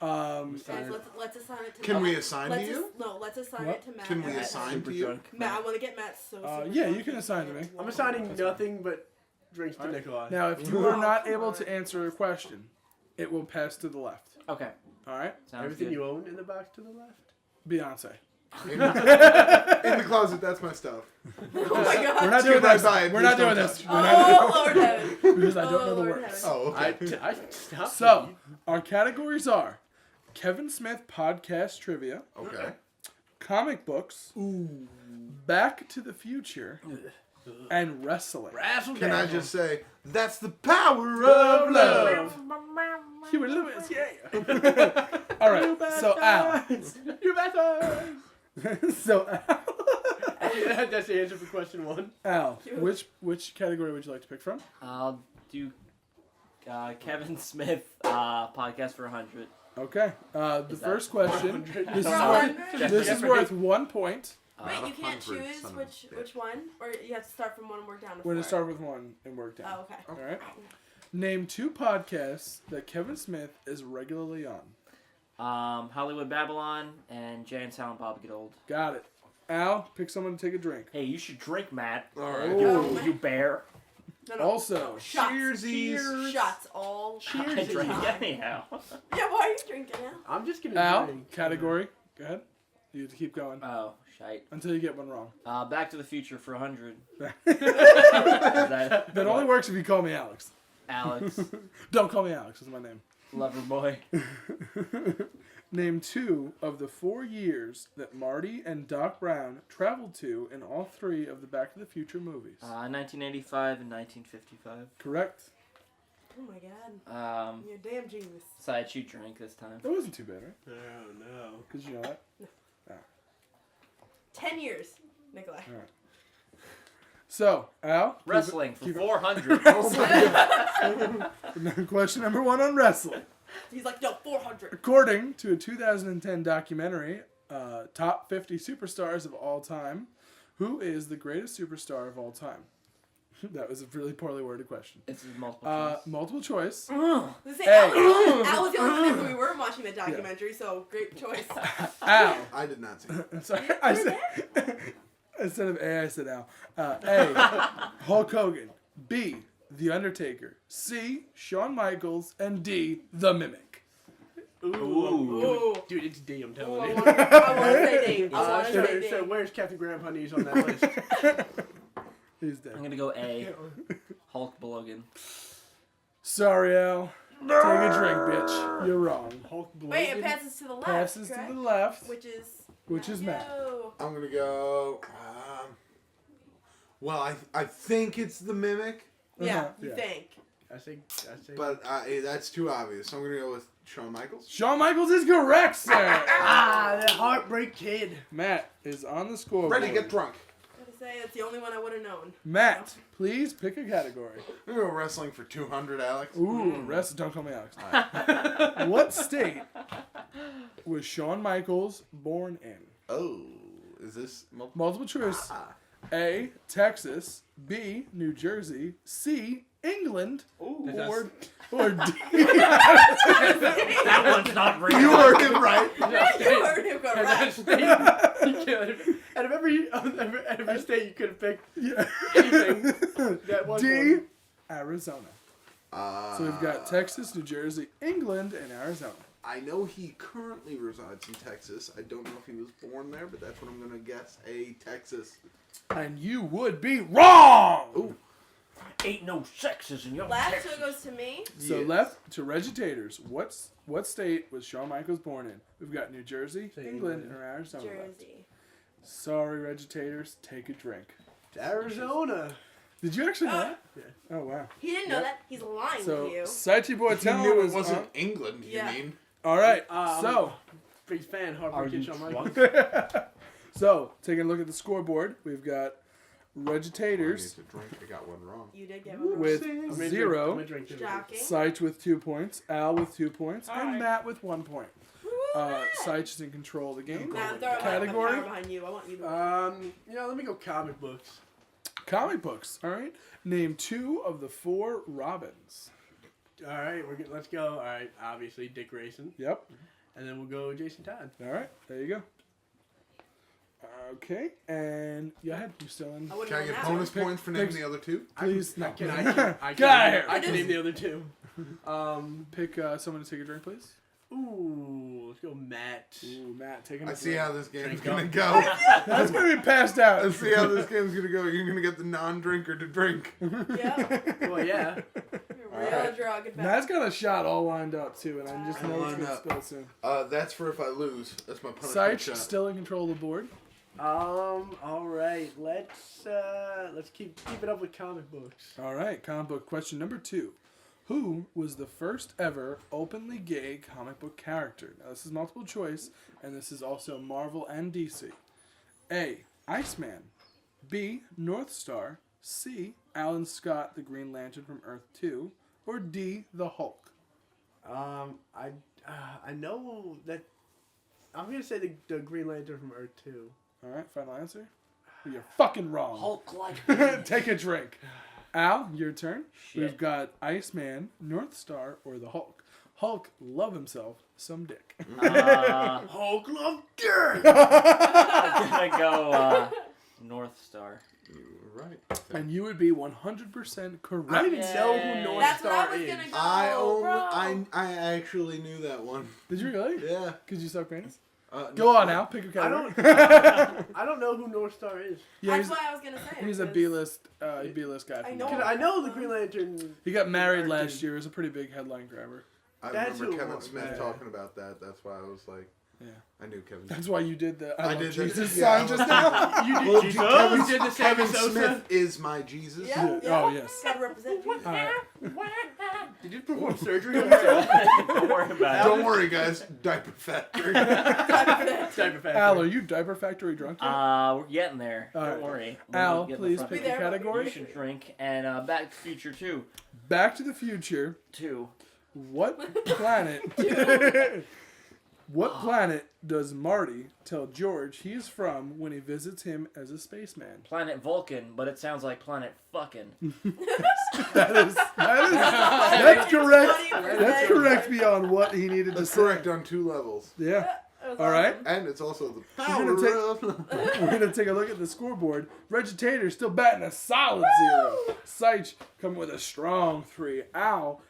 Guys, let's assign it to Can Matt. we assign to Let's you? No, let's assign What? it to Matt. Can we and assign Super to you? drunk. Matt, I want to get Matt so super yeah, drunk you can he assign to can't me. walk. I'm assigning nothing but drinks to Alright. Nikolai. Now, if you are Oh, not come able on. to answer a question, it will pass to the left. Okay. All right, Sounds Everything good. you own in the box to the left. Beyonce. In the closet, that's my stuff. Oh my god. We're not Skip doing right this. by it, We're please not doing don't this. touch. We're not Oh Lord heaven. because I don't know the Lord words. heaven. Oh, okay. I stopped. So our categories are Kevin Smith podcast trivia, Okay. comic books, Back to the Future, and wrestling. Razzle Can I dazzle. just say, that's the power of love. Huey Lewis, yeah. All right, so Al. You better. So Al. That's the answer for question 1. Al, which category would you like to pick from? I'll do Kevin Smith podcast for 100. Okay. The Is that first question. 100? This is For worth. 100? This is worth 1 point. Wait, you can't 100, choose son of a which one, or you have to start from one and work down to We're 4. gonna start with 1 and work down. Oh, okay. All right. Name 2 podcasts that Kevin Smith is regularly on. Hollywood Babylon and Jay and Silent Bob Get Old. Got it. Al, pick someone to take a drink. Hey, you should drink, Matt. All right. Oh. You bear. No. Also, Shots. Cheersies. Shots all. I drink time. anyhow. Yeah, why are you drinking now? I'm just gonna Al, drink. category. Go ahead. You have to keep going Oh, shite. until you get one wrong. Back to the Future for 100. That only works if you call me Alex. Alex, Don't call me Alex. That's my name. lover boy. Name 2 of the 4 years that Marty and Doc Brown traveled to in all 3 of the Back to the Future movies. 1985 and 1955. Correct. Oh my god. You're a damn genius. Side you drank this time. That wasn't too bad, right? Oh no. Because you know that. 10 years, Nikolai. So, Al. keep it- Wrestling for keep it- 400. Question number 1 on wrestling. He's like, yo, 400. According to a 2010 documentary, Top 50 Superstars of All Time, who is the greatest superstar of all time? That was a really poorly worded question. It's multiple choice. Multiple choice. Let's say Hey. Al was the only one we were watching the documentary, so great choice. Al. I did not see it. I'm sorry. I said, instead of A, I said Al. A. Hulk Hogan. B. The Undertaker. C. Shawn Michaels. And D. The Mimic. Ooh. Ooh. Dude, it's D, I'm Ooh, telling I you. want to say Dave. I want to So, say so Dave. where's Captain Graham Honey's on that list? He's dead. I'm gonna go A. Hulk Blogan. Sorry, Al. Take a drink, bitch. You're wrong. Hulk Wait, it Blogan? passes to the left, Passes correct? to the left, Which is Matt. Yo. I'm going to go... well, I think it's the Mimic, Yeah, Uh-huh, you yeah. think. I say. but that's too obvious. So I'm going to go with Shawn Michaels. Shawn Michaels is correct, sir. The Heartbreak Kid. Matt is on the scoreboard. Ready to get drunk. I gotta say, it's the only one I would have known. Matt, please pick a category. I'm going to go wrestling for 200, Alex. Ooh, rest. Don't call me Alex. What state was Shawn Michaels born in? Oh, is this... Multiple choice. A. Texas. B. New Jersey. C. England. Or D. That one's not real. You heard him right. You heard him go right. Out of every state you could have picked Yeah. anything, that one. D. Arizona. Uh, So we've got Texas, New Jersey, England, and Arizona. I know he currently resides in Texas. I don't know if he was born there, but that's what I'm going to guess. Texas. And you would be wrong! Ooh. Ain't no sexes in your Last Texas. one goes to me. So Yes. left to Regitators. What state was Shawn Michaels born in? We've got New Jersey, Say England, England. or Arizona. left. Jersey. Sorry, Regitators. Take a drink. Arizona. Did you actually know that? Yeah. Oh, wow. He didn't know Yep. that. He's lying to So, you. Sighty Boy He Town knew it was wasn't on- England, you Yeah. mean? All right, I'm so... Big fan, Are Heartbreak you Kid, Shawn Michaels. drunk? So, taking a look at the scoreboard, we've got I need Regitators to drink. I got one wrong. You did get one. with I'm gonna drink- 0, I'm gonna drink too. Shocking. Sight with 2 points, Al with 2 points, and Alright. Matt with 1 point. Woo, Sight is in control of the game. Nah, I'm throwing my Category? power behind you. I want you to. Let me go comic books. Comic books, all right? Name 2 of the 4 Robins. All right, let's go. All right, obviously Dick Grayson, Yep. and then we'll go Jason Todd. All right, there you go. Okay, and go ahead. You're still in. I wouldn't Can I know get that bonus Pick- points for naming pick- the other two? Please, no. I Get out of here. I can name the other two. Pick someone to take a drink, please. Ooh, let's go Matt. Ooh, Matt, taking a I see drink. how this game's Drink gonna up. go. That's gonna be passed out. I see how this game's gonna go. You're gonna get the non-drinker to drink. Yep. Well, yeah. You're real Alright. drunk. and Matt's got a shot all lined up too, and I just know it's Lined gonna up. spill soon. That's for if I lose. That's my punishment Seich shot. still in control of the board. All right. Let's keep it up with comic books. All right, comic book question number 2. Who was the first ever openly gay comic book character? Now, this is multiple choice, and this is also Marvel and DC. A. Iceman. B. North Star. C. Alan Scott, the Green Lantern from Earth 2. Or D. The Hulk. I know that. I'm gonna say the Green Lantern from Earth 2. All right, final answer? Well, you're fucking wrong. Hulk-like. Take a drink. Al, your turn. Shit. We've got Iceman, North Star, or the Hulk. Hulk, love himself some dick. Hulk love dirt. I'm gonna go North Star. You're right. And you would be 100% correct. I don't even know who Yay. North That's what Star I was is. gonna go. I bro. actually knew that one. Did you really? Yeah. Could you suck penis? No. Go on, Al. Pick a I category. I don't know who North Star is. Yeah, That's he's, what I was gonna say. he's a because- B-list guy. I From know. Marvel. I know the Green Lantern. He got married Cartoon. last year. It was a pretty big headline grabber. I That's remember who it Kevin was. Smith Yeah. talking about that. That's why I was like, Yeah. I knew Kevin. That's why you did the I I love did the- Jesus yeah, sign I just was- now. You did, Well, Jesus? Kevin, You did the Kevin Sammy Sosa? Smith is my Jesus. Yeah. Oh, yes. Gotta represent Jesus. All right. Did you perform surgery on yourself? Don't worry about it. Don't worry, guys. Diaper factory. Type of factor. Al, are you Diaper Factory drunk yet? We're getting there. All Don't right. worry. Al, We'll get in the please front. pick Be a there. You category. should drink. And Back to the Future 2. Back to the Future. 2. What planet? What planet does Marty tell George he is from when he visits him as a spaceman? Planet Vulcan, but it sounds like Planet Fucking. That's correct. That's correct beyond what he needed That's to say. correct on 2 levels. Yeah. That was All right. awesome. And it's also the We're power gonna of... We're gonna take a look at the scoreboard. Regitator still batting a solid 0. Seich coming with a strong 3. Al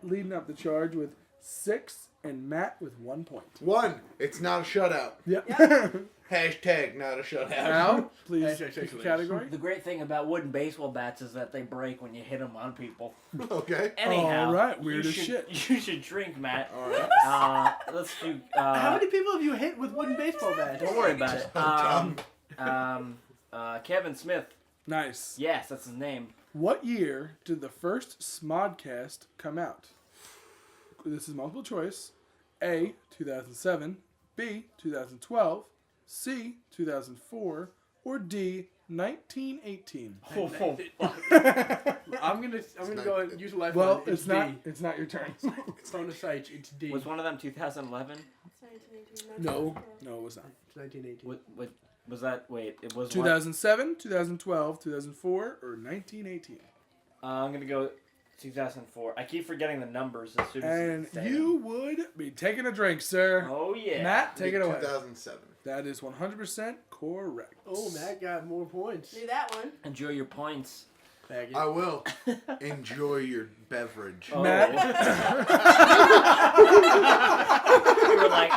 leading up the charge with 6, and Matt with 1 point. 1. It's not a shutout. Yep. Hashtag not a shutout. Al, please Hashtag pick a sexual category. The great thing about wooden baseball bats is that they break when you hit them on people. Okay. Anyhow, All right, weird you as should, shit. You should drink, Matt. All right. Let's do. How many people have you hit with wooden baseball bats? Don't worry about it. Dumb. Kevin Smith. Nice. Yes, that's his name. What year did the first Smodcast come out? This is multiple choice. A, 2007. B, 2012. C, 2004. Or D, 1918. Oh, fuck. I'm gonna go and use a lifeline. Well, it's D. not. It's not your turn. Phone to Seich. It's D. Was one of them 2011? It's 1918. No, no, it was not. It's 1918. What was that? Wait, it was 2007, 2012, 2004, or 1918. I'm gonna go 2004. I keep forgetting the numbers as soon as And say you would be taking a drink, sir. them. Oh yeah. Matt, take it away. 2007. That is 100% correct. Oh, Matt got more points. Knew that one. Enjoy your points. Faggot. I will. Enjoy your beverage. Oh. Matt? You were like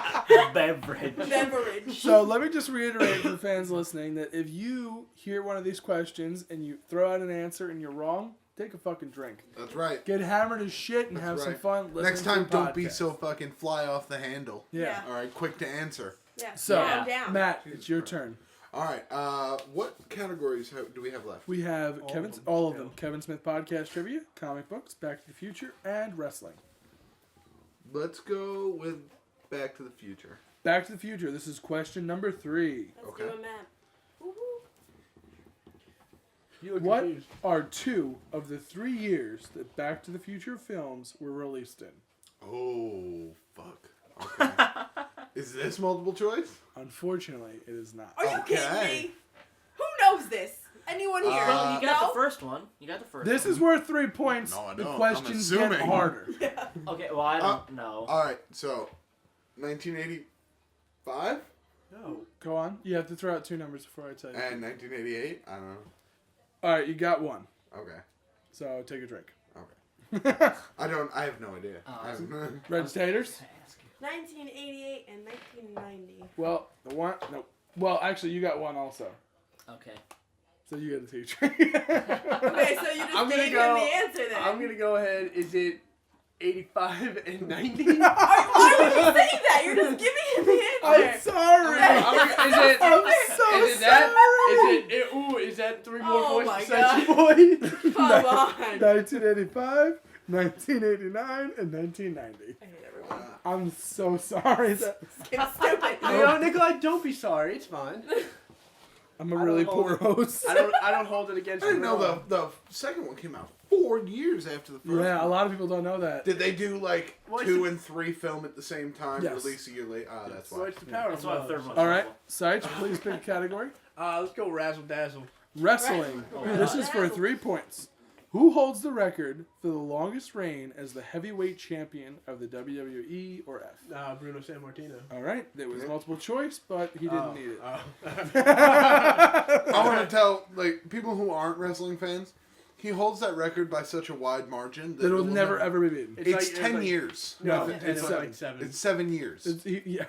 beverage. Beverage. So let me just reiterate for the fans listening that if you hear one of these questions and you throw out an answer and you're wrong, take a fucking drink. That's right. Get hammered as shit and That's have some right. fun listening Next time, to the don't be podcast. so fucking fly off the handle. Yeah. All right, quick to answer. Yeah. So, I'm down. Matt, it's your turn. All right, what categories do we have left? We have All Kevin's, of them. all of Yeah. them. Kevin Smith podcast trivia, comic books, Back to the Future, and wrestling. Let's go with Back to the Future. Back to the Future. This is question number 3. Let's Okay. do a map. Woohoo. You look What confused. are 2 of the 3 years that Back to the Future films were released in? Oh, fuck. Okay. Is this multiple choice? Unfortunately, it is not. Are you Okay. kidding me? Who knows this? Anyone here? Well, you got no? the first one. You got the first. This one. is worth 3 points. No, I the don't. I'm questions get assuming. harder. Yeah. Okay. Well, I don't know. All right, so 1985 No. Go on. You have to throw out 2 numbers before I tell you. and 1988. I don't know. All right, you got 1. Okay. So take a drink. Okay. I have no idea. Oh, I have- Red taters? 1988 and 1990. Well, the one. No. Well, actually, you got one also. Okay. So you get a teacher. Okay, so you just I'm gonna gave go- him the answer then. I'm gonna go ahead. Is it 85 and 90? Why would you say that? You're just giving him the answer. I'm sorry. Is it? I'm so Is it that? sorry. Ooh, is that 3 more Oh points my for Such Boy? Come on. 1985, 1989, and 1990. I hate everyone. I'm so sorry. That It's stupid. You know, Nikolai, don't be sorry. It's fine. I'm a I don't really hold poor host. I don't hold it against I you. didn't at know all. the second one came out 4 years after the first Yeah, a one. lot of people don't know that. Did they do like Well, it's 2 the- and 3 film at the same time? Yes. Release a year late? Ah, that's Well, why. it's the power That's of why the love. third one. All right, Seich, please pick a category. Let's go razzle dazzle. Wrestling. Right. This is for 3 points. Who holds the record for the longest reign as the heavyweight champion of the WWE or F? Bruno Sammartino. All right, there was multiple choice, but he didn't need it. I want to tell like people who aren't wrestling fans, he holds that record by such a wide margin that It'll it will never ever be beaten. It's 10 years. No, it's it's like 7. It's 7 years. Yeah.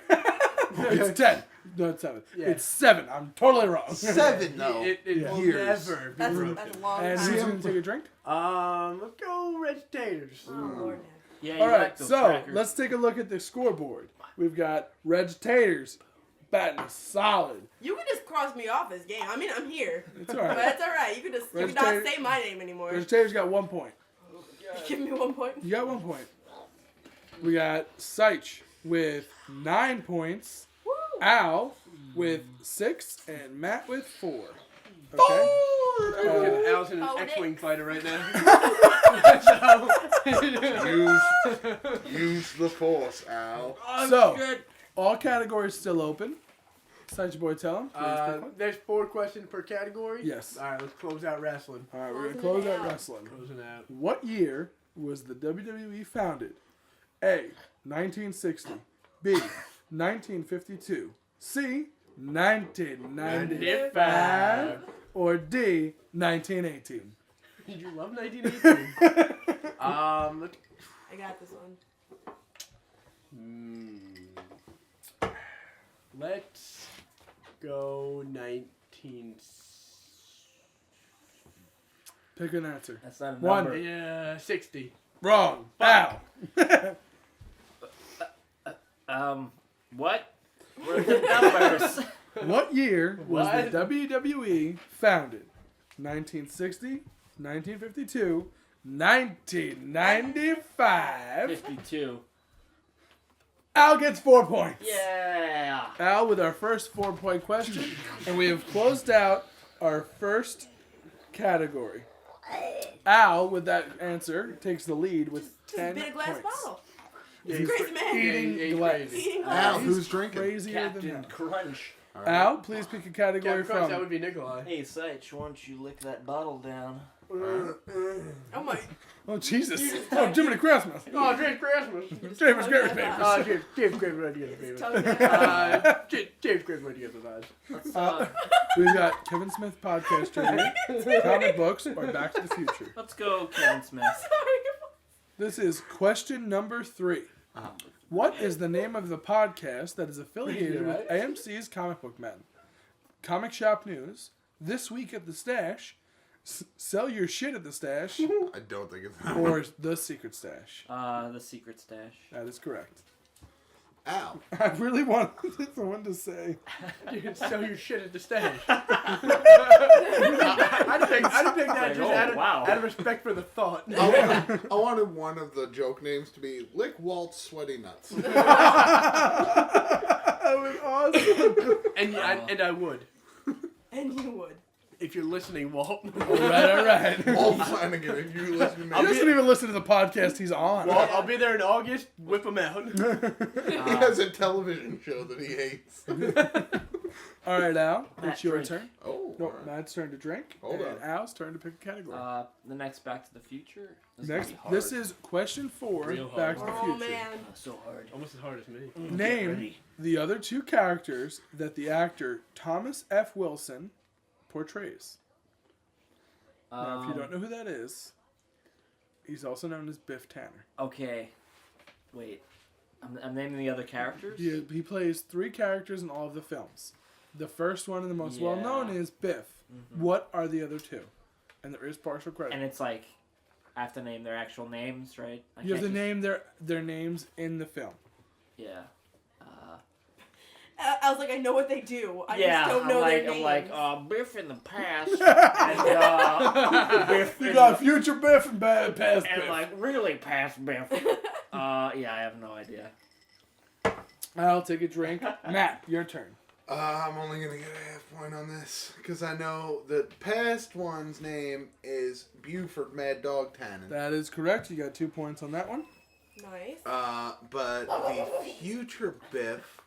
It's 10. No, it's 7. Yeah. It's 7. I'm totally wrong. 7 though. It Yeah. will Years. never be That's broken. a long And who's time. going to take a drink? Let's go Red Taters. Oh, Lord. Yeah, you All right, like those so crackers. let's take a look at the scoreboard. We've got Reg Taters batting a solid. You can just cross me off this game. I mean, I'm here. It's all But right. that's alright. You can just you Reg can not Tater- say my name anymore. Reg Taters got 1 point. Give me 1 point. You got 1 point. We got Seich with 9 points, Woo! Al with 6, and Matt with 4. Okay. Al's in an Oh, X-Wing Nick. fighter right now. Use the force, Al. So, all categories still open. Seich boy, tell him. There's 4 questions per category. Yes. All right, let's close out wrestling. All right, we're going to Closing close it out out. wrestling. Closing out. What year was the WWE founded? A. 1960. B. 1952. C. 1995. Or D. 1918. Did you love 1918? Let's I got this one. Let's go 19. Pick an answer. That's not a One. number. Yeah, 60. Wrong. Ow. What? Where are the numbers? What year was What? the WWE founded? 1960, 1952, 1995. 52. Al gets 4 points. Yeah. Al with our first 4-point question, and we have closed out our first category. Al, with that answer, takes the lead with Just 10 bit a glass points. bottle. Yeah, He's crazy man. Eating he's glass. crazy. Eating Al, glass. who's drinking? Crazier than Captain that. Crunch. All right. Al, please pick a category Captain Crunch, that from. would be Nikolai. Hey, Seich, why don't you lick that bottle down? Oh my. Oh, Jesus. Oh, Jiminy Christmas. Oh, James Christmas. James Gary Papers. James Christmas right together, baby. Tongue down. James Christmas right together, guys. Let's, We've got Kevin Smith podcast trivia, comic books, or Back to the Future. let's go, Kevin Smith. Sorry. This is question number 3. What is the name of the podcast that is affiliated with Right. AMC's Comic Book Men? Comic Shop News, This Week at the Stash, Sell Your Shit at the Stash, I don't think it's that one. or The Secret Stash. The secret stash. That is correct. Al. I really wanted someone to say. You can sell your shit at the stash. I'd pick that just Oh, wow. out of respect for the thought. I wanted one of the joke names to be Lick Walt's Sweaty Nuts. That was awesome. And I would. And you would. If you're listening, Walt. all right. Walt Flanagan, if you listen to me. He doesn't even listen to the podcast he's on. Walt, I'll be there in August. Whip him out. He has a television show that he hates. All right, Al, Matt, it's your drink. turn. Oh. No, alright. Matt's turn to drink. Hold and on. Al's turn to pick a category. The next Back to the Future. This Next, is gonna be this hard. is question 4. Real Back to the Oh Future. man. So hard. Almost as hard as me. Get Name ready. the other 2 characters that the actor Thomas F. Wilson portrays. Now, if you don't know who that is, he's also known as Biff Tanner. Okay. Wait. I'm naming the other characters. He plays 3 characters in all of the films. The first one and the most Yeah. well-known is Biff. Mhm. What are the other 2? And there is partial credit. And it's like, I have to name their actual names, right? You have to name their names in the film. Yeah. I was like, I know what they do. I Yeah, just don't know their names. I'm like, Biff in the past, and Biff You in got the, future Biff and bad past and Biff. like really past Biff. Yeah, I have no idea. I'll take a drink. Matt, your turn. I'm only gonna get a half point on this because I know the past one's name is Buford Mad Dog Tannen. That is correct. You got 2 points on that one. Nice. But the future Biff,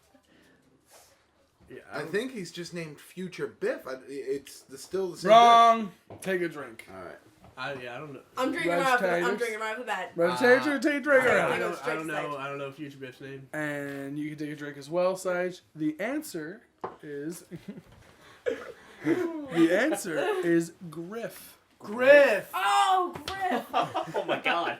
Yeah, I think he's just named Future Biff. It's still the same. Wrong. Take a drink. Biff. All right. I don't know. I'm drinking right off the bat. Ready, take a drink. Okay. Around. I don't know. I don't know Future Biff's name. And you can take a drink as well, Sage. The answer is... the answer is Griff. Griff. Oh, Griff. Oh my god.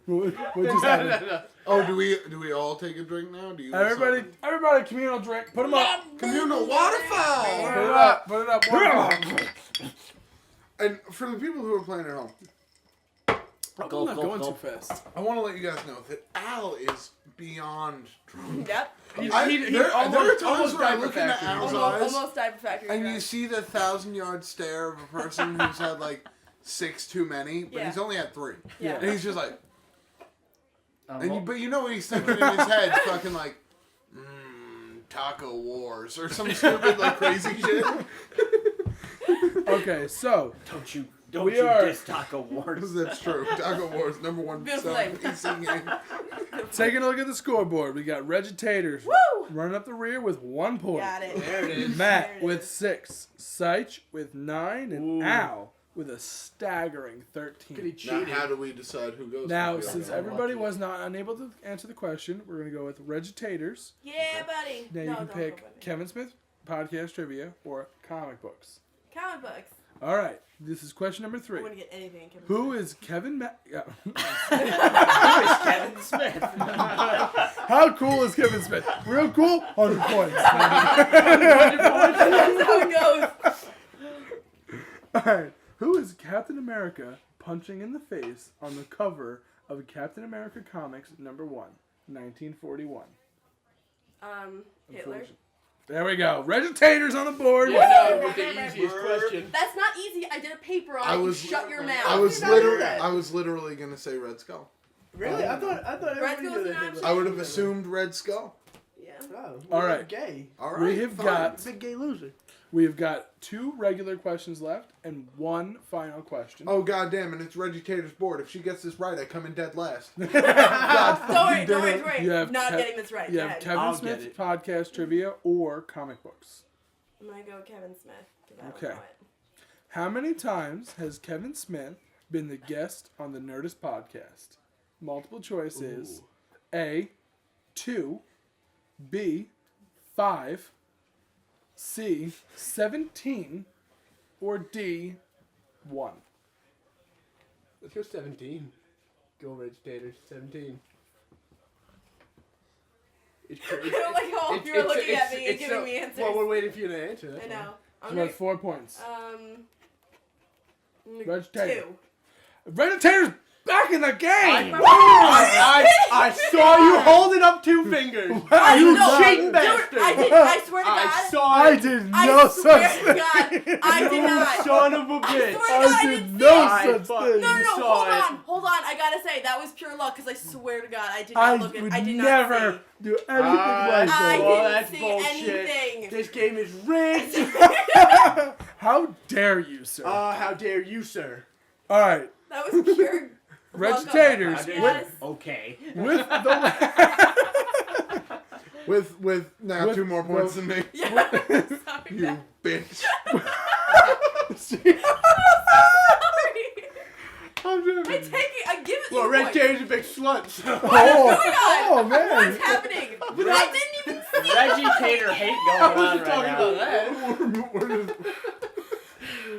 What just happened? Oh, do we all take a drink now? Do you? want something? Everybody, communal drink. Put them up. Communal waterfall. Put it up. Put it up. Waterfall. And for the people who are playing at home, I'm Gulp, not gulp, going gulp. too fast. I want to let you guys know that Al is beyond drunk. Yep. There are times where I look into Al's eyes Almost diaper factory. and you drunk. see the 1,000-yard stare of a person who's had like 6 too many, but Yeah. he's only had 3. Yeah. And he's just like, Well, but you know what he's thinking in his head, fucking like, Taco Wars or some stupid like crazy shit. Okay, so don't We you are- diss Taco Wars. That's true. Taco Wars #1 Good selling flame. PC game. taking a look at the scoreboard. We got Regitators Woo! running up the rear with 1 point. Got it. There it is. Matt There it with is. 6. Seich with 9. And Ooh. Al with a staggering Could he 13. Now, cheated? how do we decide who goes? Now, first? since everybody was not unable to answer the question, we're going to go with Regitators. Yeah, buddy. Now you No, can don't pick go, buddy. Kevin Smith, podcast trivia, or comic books. Comic books. All right, this is question number I 3. wouldn't get anything in Kevin Who Smith. is Kevin Kevin Smith. How cool is Kevin Smith? Real cool? 100 points. That's how it goes. All right, who is Captain America punching in the face on the cover of Captain America Comics #1, 1941? Hitler. There we go. Regitators on the board. Yeah, no, with the easiest question. That's not easy. I did a paper on I it. was- Shut your mouth. I was How did you literally, know that? I was literally gonna say Red Skull. Really? I thought everybody Skull's knew an that. option? I would have assumed Red Skull. Yeah. Oh, All you're right. Gay. All right, We have fine. got Big gay loser. 2 regular questions left and 1 final question. Oh goddamn! And it's Reggie Tater's board. If she gets this right, I come in dead last. Don't worry. You have Not Kev- getting this right. You Go have ahead. Kevin I'll get Smith it. podcast trivia or comic books. I'm gonna go Kevin Smith. 'Cause I don't Okay. know it. How many times has Kevin Smith been the guest on the Nerdist podcast? Multiple choice is A, 2, B, 5, C, 17, or D, 1. Let's go 17. Go Regitators. 17. It's I don't like how all of you are looking at me and giving me answers. Well, we're waiting for you to answer. I That's know. I'm So gonna, that's 4 points. Vegetator. 2. Regitators back in the game! I saw you holding up 2 fingers. I You know. cheating Dude, bastard. I swear to God. I saw I it. did I no swear such to thing. God. I did not. Son of a I bitch. swear to God, I I did didn't no see it. such fuck- thing. No, You saw it. hold on. I gotta say, that was pure luck, because I swear to God, I did I not look at would I did never not see. do anything like I that. Well, didn't that's see bullshit. anything. This game is rigged. How dare you, sir? How dare you, sir? All right, That was pure Regitators Yes. Okay. with the With now With- 2 more points than me. Yeah. Sorry. You bitch. Sorry. I'm I joking. take it. I give it. Well, you Red points. Tater's a big slut. So. Oh man! What's happening? I didn't even see. Reggie Tater hate going I on wasn't right talking now. about that.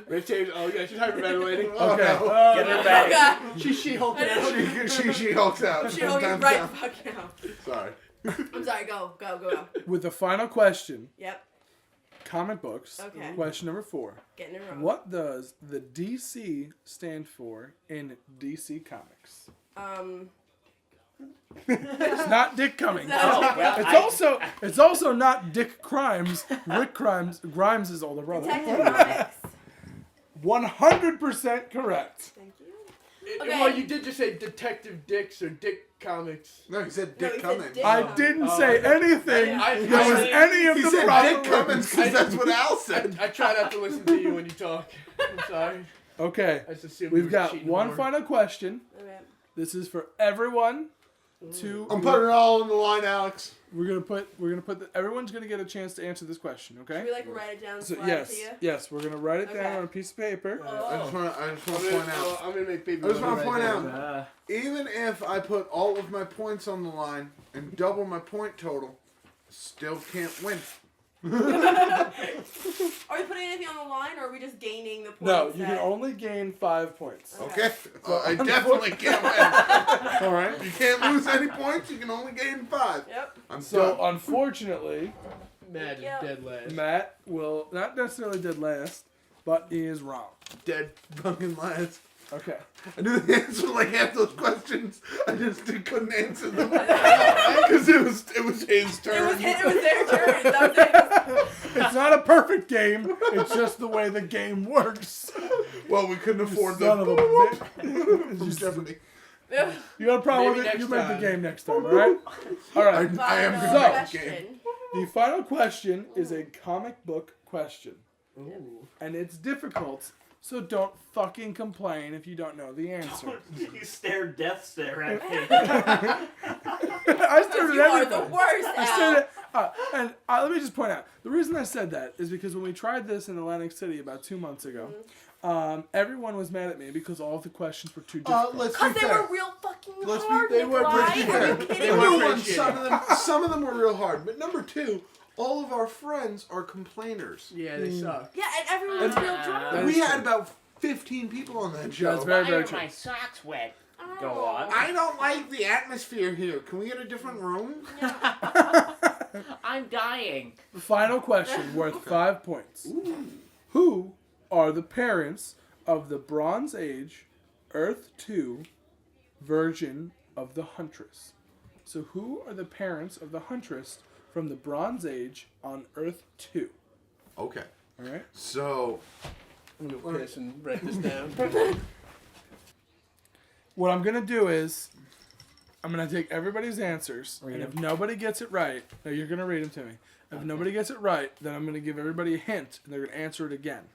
Rick James. Oh yeah, she's hyperventilating. Oh, Okay. no. Get her Oh, back. God. She hulking out. She hulks out. She hold you Sometimes right down. fuck now. Sorry. I'm sorry, go. With the final question, Yep, comic books. Okay. Question number 4. getting it wrong. What does the DC stand for in DC Comics? It's not Dick Cummings. No. Oh, well, It's also not Dick Grimes. Rick Grimes' older brother. Detective Comics. 100% correct. Thank you. Okay. Okay. Well, you did just say Detective Dicks or Dick Comics. No, he said No, Dick he said Cummings. Dick. I didn't say okay. anything. I- That was any of He the said proper Dick Cummings because that's what Al said. I try not to listen to you when you talk. I'm sorry. Okay. I just assumed you We've were got cheating one more. final question. Okay. This is for everyone. To I'm putting it all on the line, Alex. we're gonna put everyone's gonna get a chance to answer this question. Okay. Should we like write it down and So slide it to you? yes, we're gonna write it down Okay. on a piece of paper. I just want to I'm point out. I'm gonna make baby. I just Yoda wanna point right out- now. Even if I put all of my points on the line and double my point total, still can't win. Are we putting anything on the line, or are we just gaining the points? No, you can that- only gain 5 points. Okay? I definitely can't win. All right. You can't lose any points. You can only gain 5. Yep. I'm So done. unfortunately, Matt is Yeah. dead last. Matt will not necessarily dead last, but he is wrong. Dead fucking last. Okay. I knew the answer to like half those questions. I just couldn't answer them because it was his It turn. was their turn. That was it. It's not a perfect game. It's just the way the game works. Well, we couldn't afford Son of a the bitch. from Jeopardy. You got a problem Maybe with it? next You make the time. game next time, alright? Alright. I am Final good at the question. The final question is a comic book question. Ooh. And it's difficult, so don't fucking complain if you don't know the answer. You stare death stare at me. I started You are everything. the worst, I Al. started, and let me just point out, the reason I said that is because when we tried this in Atlantic City about 2 months ago, everyone was mad at me because all of the questions were too difficult. Let's be Because they fair. were real fucking Let's be- hard, they were Nikolai. pretty Are you fair. kidding They me? were Number pretty one, shitty. some of them were real hard, but number 2, all of our friends are complainers. Yeah, they suck. Yeah, and everyone's real drunk. That We is had true. about 15 people on that show. That's very, Why very are true. my socks wet? Oh. Go on. I don't like the atmosphere here. Can we get a different room? I'm dying. Final question worth 5 points. Who are the parents of the Bronze Age Earth 2 version of the Huntress? So who are the parents of the Huntress from the Bronze Age on Earth 2? Okay. Alright? So, I'm gonna piss and write this down. What I'm gonna do is, I'm gonna take everybody's answers, Read and if 'em. nobody gets it right, no, you're gonna read them to me. If nobody gets it right, then I'm gonna give everybody a hint, and they're gonna answer it again.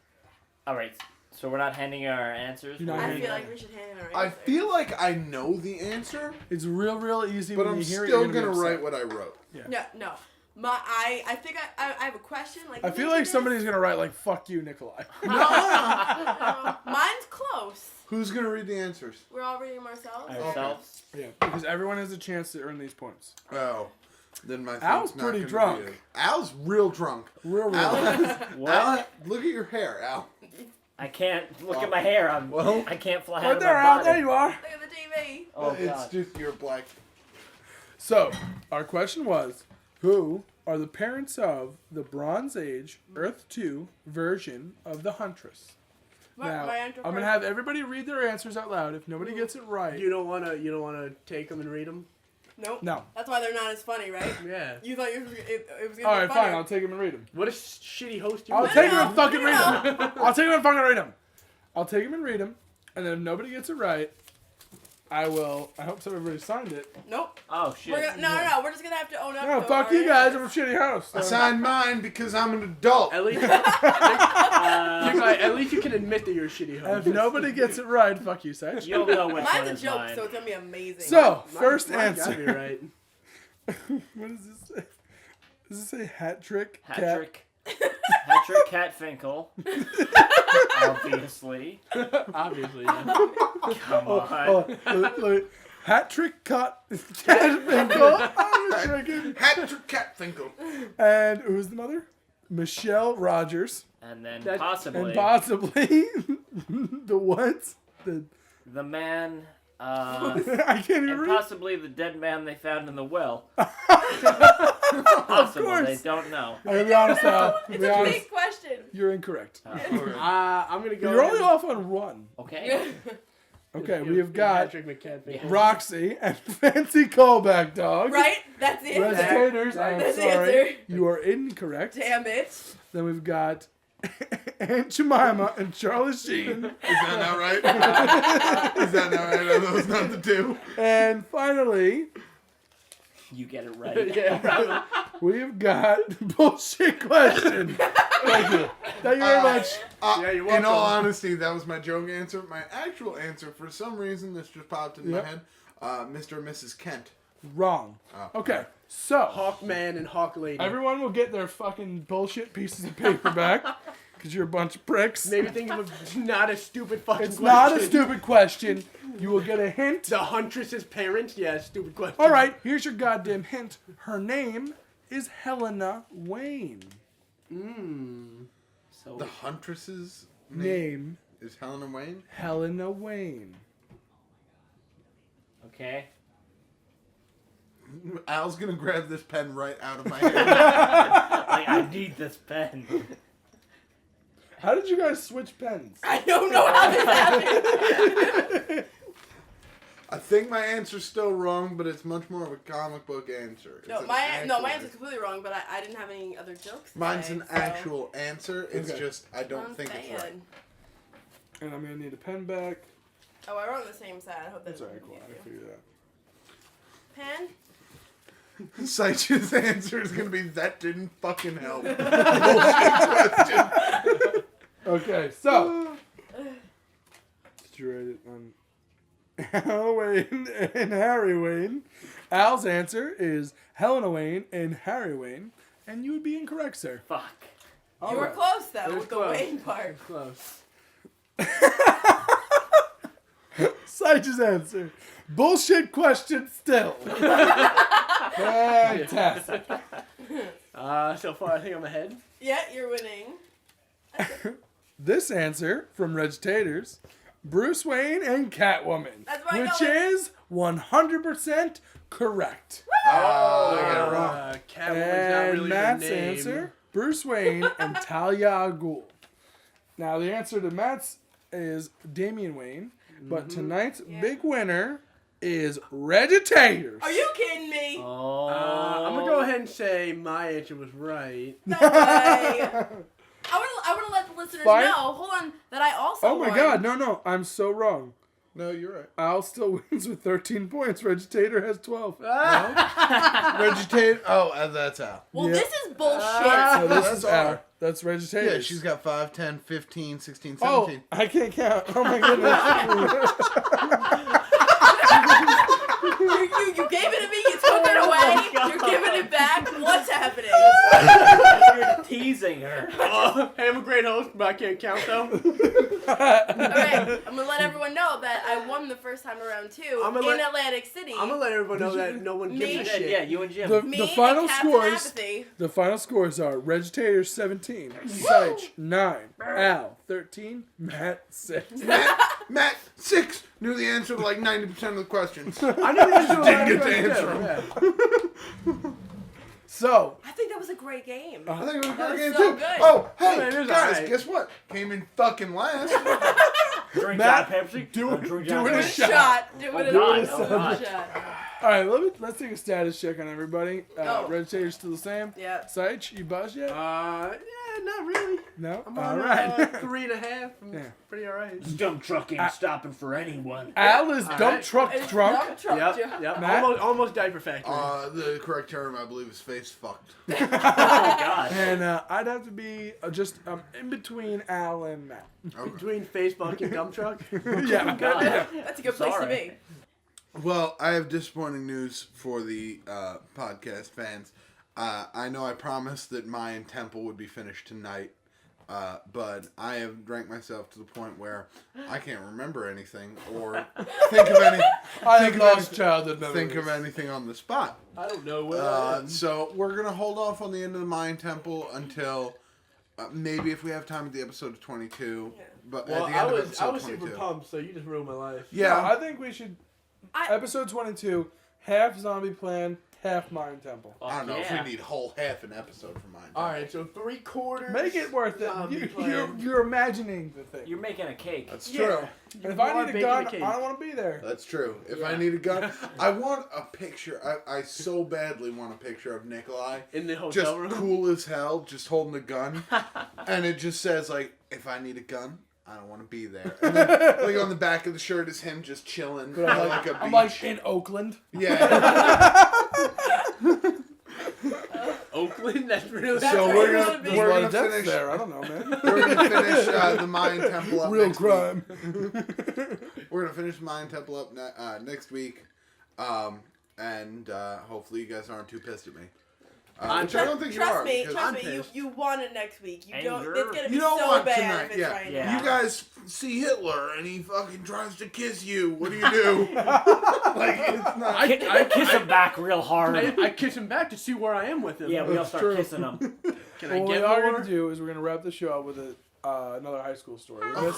All right. So we're not handing our answers. You're not We're I handing feel handing- like we should hand in our I answer. feel like I know the answer, It's real easy. but when I'm you hear still it, you're going to be write upset. what I wrote. No. I think I have a question. Like I feel like somebody's gonna write like "fuck you, Nikolai." No, mine's close. Who's going to read the answers? We're all reading them ourselves. Ourselves. Yeah, because everyone has a chance to earn these points. Oh. Then my Al's thing's not pretty gonna drunk. be it. Al's real drunk. Real. What? Al, look at your hair, Al. I can't look at my hair. Well- I can't fly out Right of there, my Al. body. There you are. Look at the TV. Oh It's god. just you're black. So, our question was, who are the parents of the Bronze Age Earth 2 version of the Huntress? Now, My answer I'm gonna first. have everybody read their answers out loud. If nobody gets it right, You don't wanna take them and read them. Nope. no. That's why they're not as funny, right? Yeah. You thought it was gonna All be right, funnier. fine. I'll take them and read them. What a shitty host you I'll are. take them no, and fucking no. read them. I'll take them and fucking read them. I'll take them and read them, and then if nobody gets it right, I will. I hope everybody signed it. Nope. Oh shit. We're gonna, no. We're just gonna have to own up. No, to fuck our you guys. I'm a answers. shitty host. I signed mine because I'm an adult. At least, Uh, Nikolai, at least you can admit that you're a shitty And host. if nobody gets it right, fuck you, Sage. you'll know which one Mine's a is joke, mine. so it's gonna be amazing. So, first Mine gotta be answer. right. What does this say? Does it say hat trick? Cat? Patrick. Patrick Catfinkel. Obviously. Obviously, yeah. Come on. Look. Hat trick cut. Cat Finkel. I'm tricking. Hat Catfinkel. And who's the mother? Michelle Rogers, And then That- possibly and possibly the what? the man, I can't even and read. possibly the dead man they found in the well. Of Possible, they course. don't know. I'm gonna be honest, Al. It's Be a honest. big question. You're incorrect. I'm gonna go. You're only with off on one. Okay. Okay, we have got Patrick McCaffrey. Yeah. Roxy and Fancy Callback Dog. Right? That's the answer. Recitators, I'm That's the sorry. answer. You are incorrect. Damn it. Then we've got Aunt Jemima and Charlie Sheen. Is that not right? Is that not right? Are those not the two? And finally, You get it right. Yeah. we've got Bullshit Question. Thank you. Thank you very much. Yeah, you're In all welcome. honesty, that was my joke answer. My actual answer, for some reason, this just popped in Yep. my head. Mr. and Mrs. Kent. Wrong. Oh. Okay, so Hawkman and Hawk Lady. everyone will get their fucking bullshit pieces of paper back because you're a bunch of pricks. Maybe think of a not a stupid fucking It's question. not a stupid question. You will get a hint. The Huntress's parents? Yeah, stupid question. All right, here's your goddamn hint. Her name is Helena Wayne. So The Huntress's Name is Helena Wayne? Helena Wayne. okay. Al's gonna grab this pen right out of my hand. Like, I need this pen. How did you guys switch pens? I don't know how this happened. I think my answer's still wrong, but it's much more of a comic book answer. It's No, an my actual- answer's completely wrong, but I didn't have any other jokes. to Mine's say, an so actual answer. It's Okay. just I don't I'm think it's saying. right. And I'm gonna need a pen back. Oh, I wrote on the same side. I hope that That's alright, doesn't cool. I confuse you. figured it out. Pen? Saich's answer is gonna be that didn't fucking help. Bullshit question. Okay, so did you write it on Helena Wayne and Harry Wayne? Al's answer is Helena Wayne and Harry Wayne, and you would be incorrect, sir. Fuck. You were close, though, It was with the close. Wayne part. Close. Saich's answer. Bullshit question still. Fantastic. So far I think I'm ahead. Yeah, you're winning. This answer from Regitators, Bruce Wayne and Catwoman, That's where I which go with. is 100% correct. Oh, I got it wrong. Catwoman's not And really Matt's her name. answer, Bruce Wayne and Talia al Ghul. Now the answer to Matt's is Damian Wayne, but tonight's Yeah. big winner is Regitators. Are you kidding me? Oh. I'm gonna go ahead and say my answer was right. No way. I want to let the listeners Fine. know. Hold on, that I also. Oh my won. god, no, I'm so wrong. No, you're right. Al still wins with 13 points. Regitator has 12. Vegetate. Oh, that's Al. Well, Yeah. this is bullshit. So this That's is all Al. right. That's Regitators. Yeah, she's got 5, 10, 15, 16, Oh, 17. I can't count. Oh my goodness. You gave it to me. You took it away. You're giving it back. What's happening? You're teasing her. Hey, I'm a great host, but I can't count though. Alright, I'm gonna let everyone know that I won the first time around too I'm gonna in let- Atlantic City. I'm gonna let everyone know that no one gives Me? a You shit. did, yeah, you and Jim. The, Me the final and Captain scores. Apathy. The final scores are Regitators 17, Seich 9, Al 13, Matt 6. Matt, 6, knew the answer to like 90% of the questions. I didn't even do Didn't get to answer Yeah. So, I think that was a great game. I think it was a That great was game so too. good. Oh, Yeah, hey, it was guys, alright. guess what? Came in fucking last. Drink Matt, that Pepsi. do it- Drink do that it Do a a Pepsi. shot. Do it God, a oh God. shot. alright, let's take a status check on everybody. Oh. Regitators still the same. Yeah. Seich, you buzzed yet? Yeah, not really. No? I'm on Alright. 3.5. I'm Yeah. pretty alright. Dump truck ain't stopping for anyone. Al is dump Alright. truck It's drunk. dump truck Yep, joke. yep. Matt? Almost diaper factory. The correct term, I believe, is face fucked. Oh my God. And I'd have to be just in between Al and Matt. Between Facebook and dump truck. Yeah. God. yeah. That's a good place to Sorry. be. Well, I have disappointing news for the podcast fans. I know I promised that Mayan Temple would be finished tonight. but I have drank myself to the point where I can't remember anything or think of any. I think have of lost childhood memories. Think of anything on the spot. I don't know where I am. So we're gonna hold off on the end of the Mayan Temple until maybe if we have time at the episode of 22. Yeah. But Well, at the end I of was episode super 22. pumped, so you just ruined my life. Yeah, Yeah. I think we should. Episode 22, half zombie plan, half Mayan Temple. I don't know if Yeah. we need whole half an episode for Mayan Temple. All right, so 3/4. Make it worth it. Zombie plan. You're imagining the thing. You're making a cake. That's Yeah. true. And if I are need a baking gun, a cake. I don't want to be there. That's true. If I Yeah. need a gun, I want a picture. I so badly want a picture of Nikolai. In the hotel Just room. cool as hell, just holding a gun. And it just says, like, if I need a gun, I don't want to be there. And then, like, on the back of the shirt is him just chilling But on, like, a beach. I'm like in Oakland. Yeah. Oakland, that's really. So where we're you gonna wanna be. There's a we're lot gonna of deaths finish there. I don't know, man. we're gonna finish the Mayan Temple up Real next crime. week. We're gonna finish Mayan Temple up next week, and hopefully you guys aren't too pissed at me. Which I don't think you are. Trust me, because- trust I'm me. pissed. You want it next week. You don't. Anger. It's gonna be You don't so want bad tonight, if it's yeah. right Yeah. now. You guys see Hitler and he fucking tries to kiss you. What do you do? Like, it's not. I kiss him back real hard. I kiss him back to see where I am with him. Yeah, we all That's start true. kissing him. Can Well, I what we get are more? going to do is we're going to wrap the show up with another high school story. Hilarious.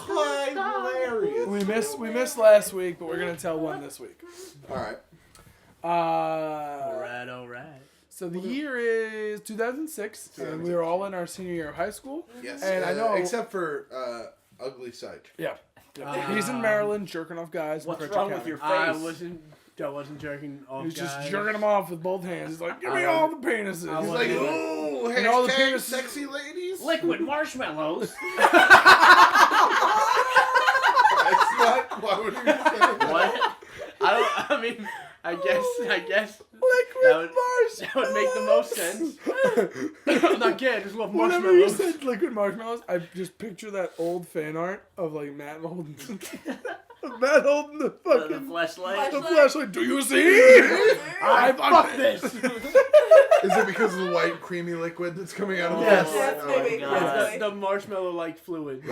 We missed last week, but we're going to tell one this week. All right. All right. So the year is 2006, and we were all in our senior year of high school. Yes. And I know- except for Ugly Sight. Yeah. He's in Maryland, jerking off guys. in What's Frederick wrong with County. your face? I wasn't jerking off. He was just guys. jerking them off with both hands. He's like, give me all the penises. I He's wasn't- like, ooh, And all the hashtag penis- sexy ladies. Liquid marshmallows. That's not. Why would you say that? What? I mean, I guess Liquid that would make the most sense. I'm not gay. I just love Whenever you marshmallows. said liquid marshmallows, I just picture that old fan art of like Matt holding, Matt holding the The fucking flashlight. the flashlight. Do you see? Fuck this. Is it because of the white creamy liquid that's coming out of the Yes. flashlight? Yes, Oh my maybe. God. God. It's the marshmallow-like fluid.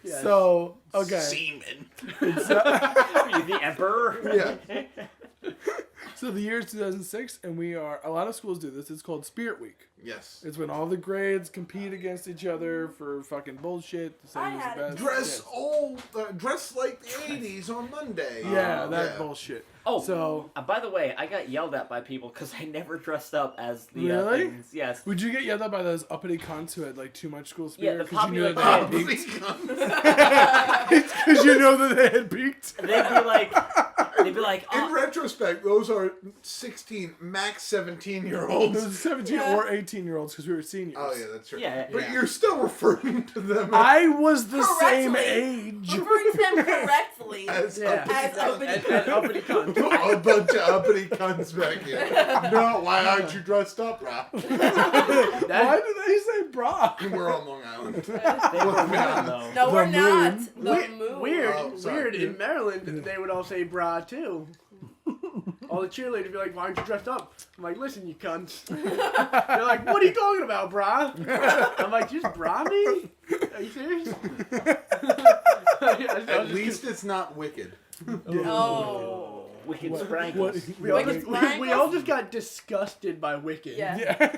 Yes. So okay, Semen. Are you the emperor? Yeah. so the year is 2006, and we are. A lot of schools do this. It's called Spirit Week. Yes. It's when all the grades compete against each other for fucking bullshit. To say I who's had the it. best. Dress like the 80s on Monday. Yeah, that Yeah. bullshit. Oh, So by the way, I got yelled at by people because I never dressed up as the Really? things. Yes. would you get yelled at by those uppity cunts who had like too much school Yeah, spirit? the 'Cause you knew popular that they kids. had Please peaked? come. Because you know that they had peaked. They'd be like, In oh, retrospect, those are 16, max 17-year-olds. Those 17 or 18-year-olds because we were seniors. Oh, yeah, that's true. Yeah, But yeah. you're still referring to them I was the same Correctly. age. Referring to them correctly. as Yeah. As uppity And uppity cunt. a bunch of uppity cunts back here. No, why aren't you dressed up, Rob? Why That, did they say bra? We're on Long Island. They were women, though. No, we're The not. moon. The moon. weird. Oh, sorry. Weird. In Maryland, they would all say bra too. All the cheerleaders would be like, "Why aren't you dressed up?" I'm like, "Listen, you cunts." They're like, "What are you talking about, bra?" I'm like, "Just bra me? Are you serious?" At least it's not wicked. Oh. Wicked What- sprankles. what- we all, Wicked just, Sprankles? we all just got disgusted by Wicked. Yeah. Yeah.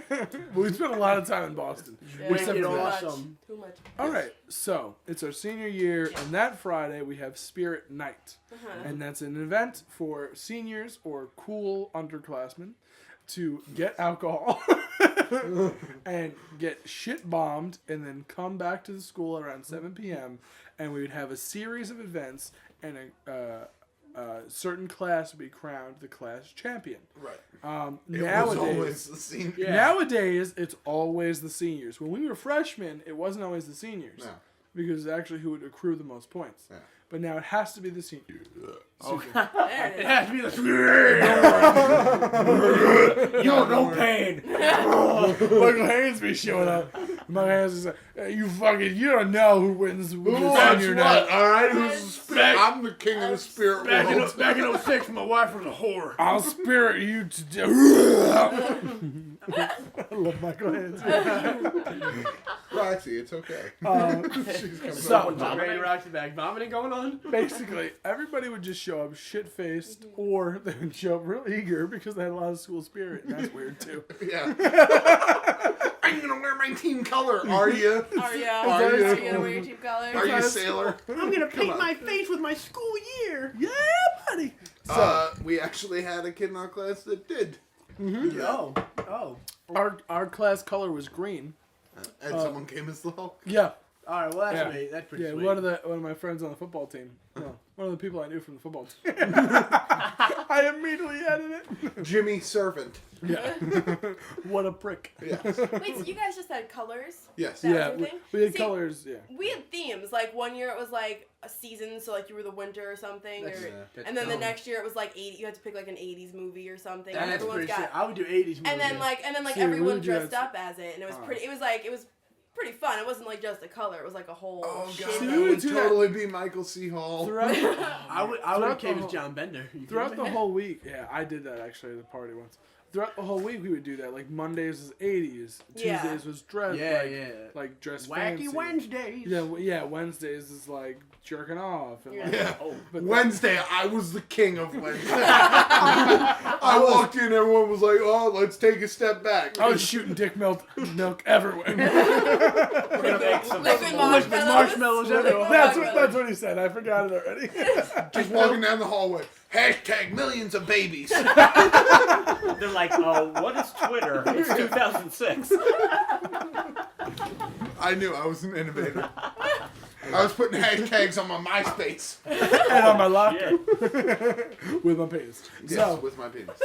We spent a lot of time in Boston. Yeah. Except Wicked for that. awesome. Too much. All right, so it's our senior year, and that Friday we have Spirit Night. Uh-huh. And that's an event for seniors or cool underclassmen to get alcohol and get shit bombed and then come back to the school around 7 p.m. and we would have a series of events and a certain class would be crowned the class champion. Right. It was Nowadays, always the scene. Yeah. nowadays it's always the seniors. When we were freshmen, it wasn't always the seniors No. because it's actually who would accrue the most points. Yeah. But now it has to be the seniors. Oh. There It it has to be the. Yo, no pain. Michael Haynes be showing up. My hands is like, hey, you don't know who wins Who the wants senior what? night. All right, who's the spirit? I'm the king of the spirit world. Back in 06, my wife was a whore. I'll spirit you to do. I love Michael Hands. Roxy, it's okay. She's coming so- up. Ready to rock the back. Vomiting going on? Basically, everybody would just show up shit-faced, or they would show up real eager because they had a lot of school spirit, and that's weird too. Yeah. I'm gonna wear my team color. Are you? Are you? Are Are you? you gonna wear your team colors? Are you a sailor? I'm gonna paint on. my face with my school year. Yeah, buddy. So We actually had a kid in our class that did. Oh. our class color was green. And someone came as the Hulk. Yeah, All right. Well, that's Yeah. sweet. That's pretty yeah. sweet. One of my friends on the football team. Well, one of the people I knew from the football team. I immediately added it. Jimmy Servant. Yeah. What a prick. Yes. Wait, so you guys just had colors? Yes. That Yeah, was your thing? we had See, colors. Yeah. We had themes. Like one year it was like a season, so like you were the winter or something. That's- Or, and then the next year it was like 80. You had to pick like an 80s movie or something. And That's everyone's pretty sweet. got. I would do 80s movies. And then like See, everyone we dressed had- up as it, and it was pretty. It was pretty fun. It wasn't like just a color. It was like a whole. Oh shit. god, See, that we would would do that. totally be Michael C. Hall. Throughout I would throughout have came the as John Bender. You throughout kidding the me? whole week, yeah, I did that actually at the party once. Throughout the whole week, we would do that. Like Mondays was 80s, Yeah. Tuesdays was dress, like dress Wacky fancy. Wednesdays. Yeah, Wednesdays is like jerking off. And like, Yeah. but Wednesday, I was the king of Wednesday. I walked in, everyone was like, "Oh, let's take a step back." I was shooting dick milk everywhere. We're gonna make some Liquid marshmallows. marshmallows everywhere. That's what he said. I forgot it already. Just walking down the hallway. Hashtag millions of babies. They're like, oh, what is Twitter? It's 2006. I knew I was an innovator. I was putting hashtags on my MySpace. And on my locker Yeah. with my penis. Yes, So, with my penis.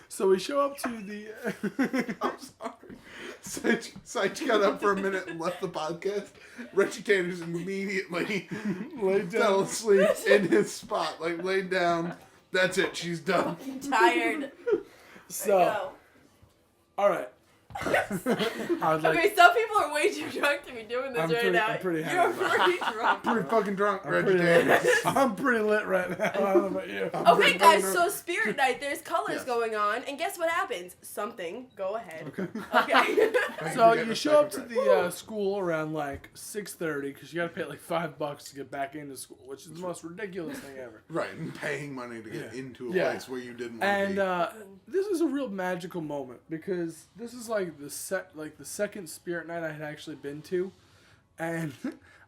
so we show up to the. I'm sorry. Sage got up for a minute and left the podcast. Reggie Taylor's immediately laid fell down. asleep in his spot. Like, laid down. That's it. She's done. I'm tired. So, Go. all right. I was like, Okay, some people are way too drunk to be doing this I'm right pretty- now. I'm pretty You're happy. pretty drunk. Pretty fucking drunk, I'm Reggie pretty, Taylor. I'm pretty lit right now. I don't know about you. Okay, guys, so Spirit Night, there's colors Yes. going on, and guess what happens? Something. Go ahead. Okay. So you show up to the school around like 6:30 because you got to pay like $5 to get back into school, which is the most ridiculous thing ever. Right, and paying money to get Yeah. into a Yeah. place where you didn't want And to this is a real magical moment because this is like the second Spirit Night I had actually been to, and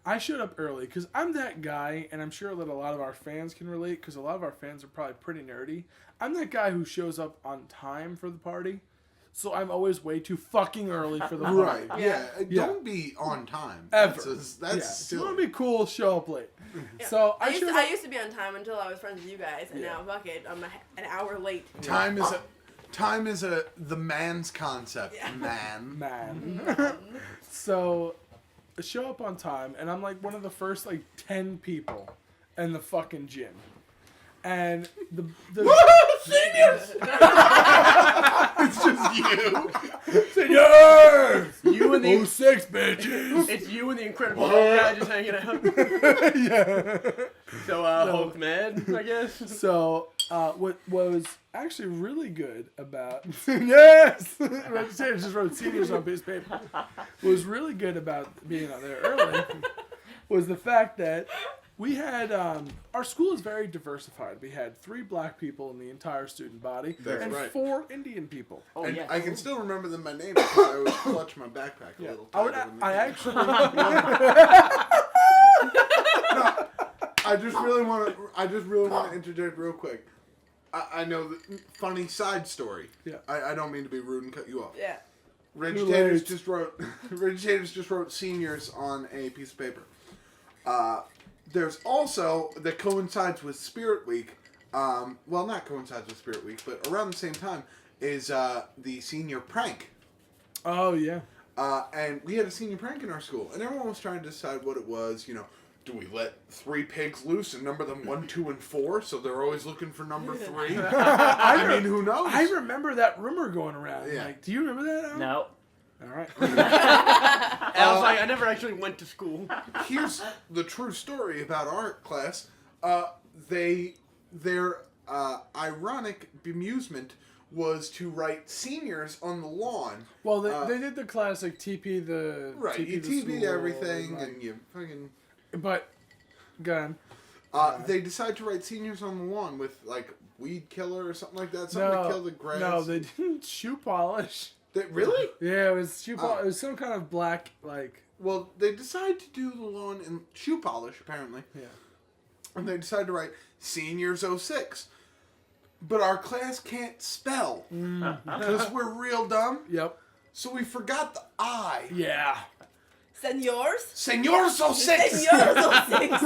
I showed up early because I'm that guy, and I'm sure that a lot of our fans can relate because a lot of our fans are probably pretty nerdy. I'm that guy who shows up on time for the party, so I'm always way too fucking early for the be. party. Right, Yeah. yeah. Don't be on time. Ever. That's Yeah. If you silly. want to be cool, show up late. Yeah. So I showed used, up. I used to be on time until I was friends with you guys, and now, fuck it, I'm an hour late. Time is the man's concept, Yeah. man. Man. So, I show up on time, and I'm like one of the first like 10 people in the fucking gym. And the Seniors! It's just you. seniors, You and the 06 bitches. it's you and the Incredible Hulk guy just hanging out. Yeah. So Hulk mad, I guess. So, what was actually really good about yes, Reggie Taylor just wrote seniors on a piece of paper. What was really good about being out there early was the fact that we had our school is very diversified. We had 3 black people in the entire student body That's and right. 4 Indian people. Oh, And yeah. I can still remember them by name because I would clutch my backpack a little tighter. when they I came. actually I just really want to interject real quick. I know the funny side story. Yeah. I don't mean to be rude and cut you off. Yeah. Reggie Too Taters late. just wrote seniors on a piece of paper. There's also that coincides with Spirit Week. Well, not coincides with Spirit Week, but around the same time is the senior prank. Oh yeah. And we had a senior prank in our school, and everyone was trying to decide what it was. You know, do we let 3 pigs loose and number them 1, 2, and 4, so they're always looking for number 3? I mean, who knows? I remember that rumor going around. Yeah. Like, do you remember that? Alan? No. All right. I never actually went to school. Here's the true story about our class. Their ironic bemusement was to write seniors on the lawn. Well, they did the classic TP the Right, you the TP school, everything, like- and you fucking... But, go They decided to write seniors on the lawn with, like, weed killer or something like that. Something to kill the grass. No, they didn't shoe polish. Really? Yeah, it was shoe polish. It was some kind of black, like... Well, they decided to do the lawn in shoe polish, apparently. Yeah. And they decided to write Seniors 06. But our class can't spell. Because we're real dumb. Yep. So we forgot the I. Yeah. Senors? Senors 06! Senors 06!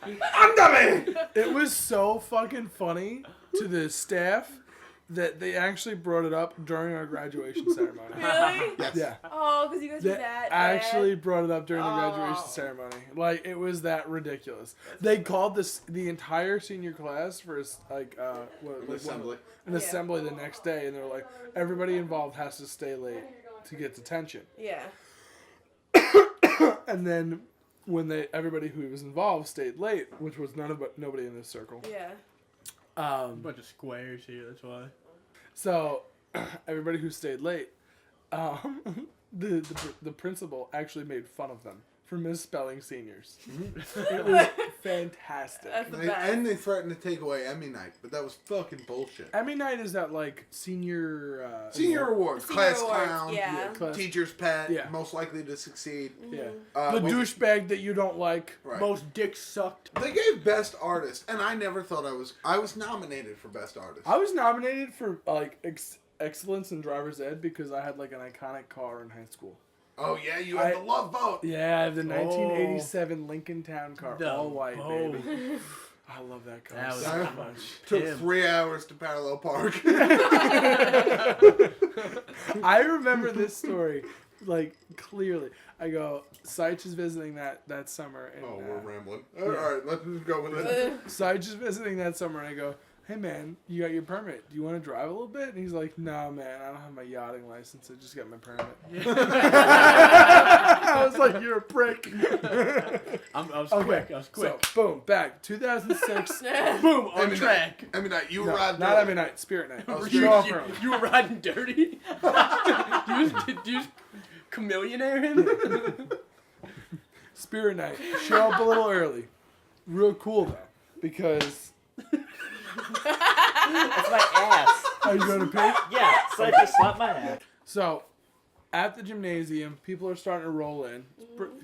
Ándale! It was so fucking funny to the staff that they actually brought it up during our graduation ceremony. Really? Yes. Yeah. Oh, because you guys were They that actually brought it up during the graduation Oh. ceremony. Like, it was that ridiculous. They called the entire senior class for Assembly. an assembly the next day, and they were like, everybody involved has to stay late to get detention. Yeah. And then when everybody who was involved stayed late, which was nobody in this circle. Yeah. A bunch of squares here, that's why. So everybody who stayed late, the principal actually made fun of them for misspelling seniors. It was fantastic. That's the They, best. and they threatened to take away Emmy night, but that was fucking bullshit. Emmy night is that like senior Senior awards, Senior class awards, clown, yeah. class- teacher's pet, Yeah. most likely to succeed. Yeah. Uh, The douchebag that you don't like. Right. Most dicks sucked. They gave best artist, and I never thought I was nominated for best artist. I was nominated for like excellence in driver's ed because I had like an iconic car in high school. Oh yeah, you had the love vote. Yeah, I have the 1987 Lincoln Town car, The all white, boat. baby. I love that car That was so fun. much. Took Tim. 3 hours to parallel park. I remember this story like clearly. I go, Seitz is visiting that summer. And, Oh, we're rambling. yeah. All right, let's just go with it. Seitz is visiting that summer, and I go, hey man, you got your permit. Do you want to drive a little bit? And he's like, nah, man, I don't have my yachting license. I just got my permit. I was like, you're a prick. I was Okay, quick. I was quick. So, boom, back 2006. Boom, on Emmy track. Night. Emmy night. You No, arrived. not early. every night. Spirit night. Oh, You, Show off you, early. you were riding dirty? Did you chameleonaire him? Spirit night. Show up a little early. Real cool though, because That's my ass. are you going to pay? Yeah, so I just slapped my ass. So, at the gymnasium, people are starting to roll in,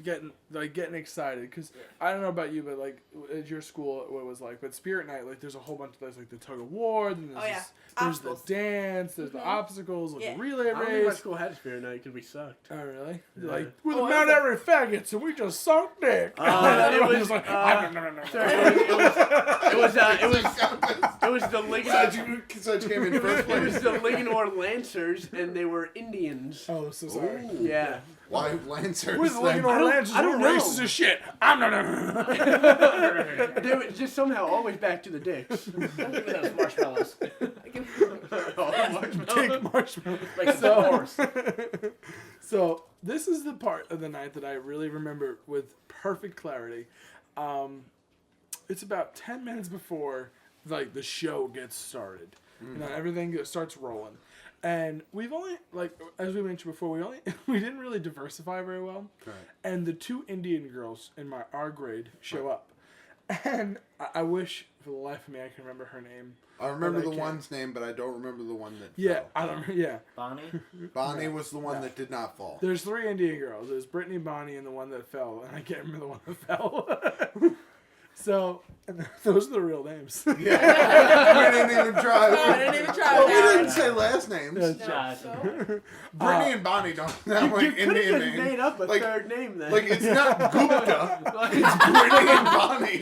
getting excited. Because I don't know about you, but like at your school, what it was like. But Spirit Night, like there's a whole bunch of there's like the tug of war, then there's, Oh, yeah. there's the Obstacles. dance, there's the obstacles, like Yeah. the relay I don't think my race. school had a spirit night because we sucked. Oh really? Yeah. Like we're the Oh, Mount it was Everett faggots, and we just suck dick. It Everyone was, was like, sorry, it was the Lincoln. Such came in first It was place. the Lincoln Lancers, and they were Indians. Oh, so sorry. Ooh. Yeah. Why Lancers? We're the Lincoln then? Lancers. I don't We're know. racist as shit. They were just somehow always back to the dicks. Give me those marshmallows. Take marshmallow. Like Star Wars. So this is the part of the night that I really remember with perfect clarity. It's about 10 minutes before like the show gets started. You know, everything starts rolling. And we've only, like, as we mentioned before, we didn't really diversify very well. Right. And the 2 Indian girls in our grade show up. And I wish, for the life of me, I can remember her name. I remember But I the can't. one's name, but I don't remember the one that Yeah, fell. I don't, yeah. Bonnie? Bonnie was the one that did not fall. There's 3 Indian girls. There's Brittany, Bonnie, and the one that fell. And I can't remember the one that fell. So, those are the real names. Yeah. We didn't even try. No, I didn't even try Well, we that. didn't say last names. Yeah. Nah, So, Brittany and Bonnie don't sound You like could have Indian just names. made up a Like- third name then. Like, it's not Gupta. It's Brittany and Bonnie.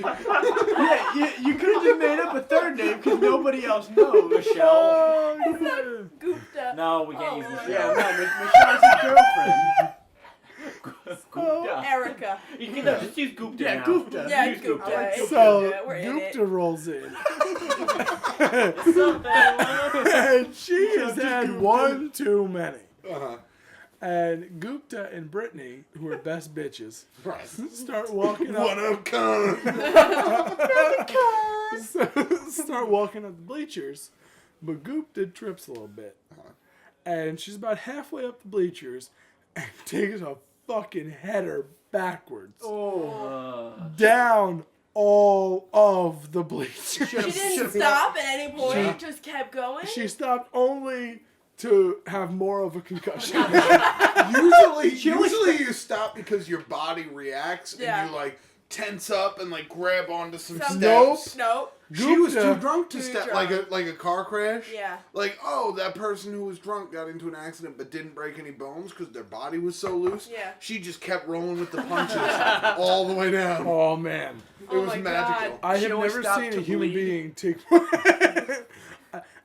yeah, you could have just made up a third name because nobody else knows. Michelle. Oh, yeah. Gupta. No, we can't Oh, use Lord. Michelle. Yeah, no, Michelle's his girlfriend. Gupta. Erica. You can just use Gupta Yeah, now. Gupta. Yeah, Use Gupta. Gupta. So, We're in it. Gupta rolls in. Something. And she has had one too many. Uh-huh. And Gupta and Brittany, who are best bitches, Right. start walking up. What up, cunt? Start walking up the bleachers, but Gupta trips a little bit, and she's about halfway up the bleachers, and takes a fucking header backwards down all of the bleachers. She didn't stop at any point. Just kept going. She stopped only to have more of a concussion. Usually you stop because your body reacts and Yeah. you like tense up and like grab onto some Nope. steps. Nope. She was Gupta- too drunk to Too step drunk. like a car crash. Yeah. Like, oh, that person who was drunk got into an accident but didn't break any bones because their body was so loose. Yeah. She just kept rolling with the punches all the way down. Oh man, It was my magical. God. I She have always never stopped seen to a human bleed. being take.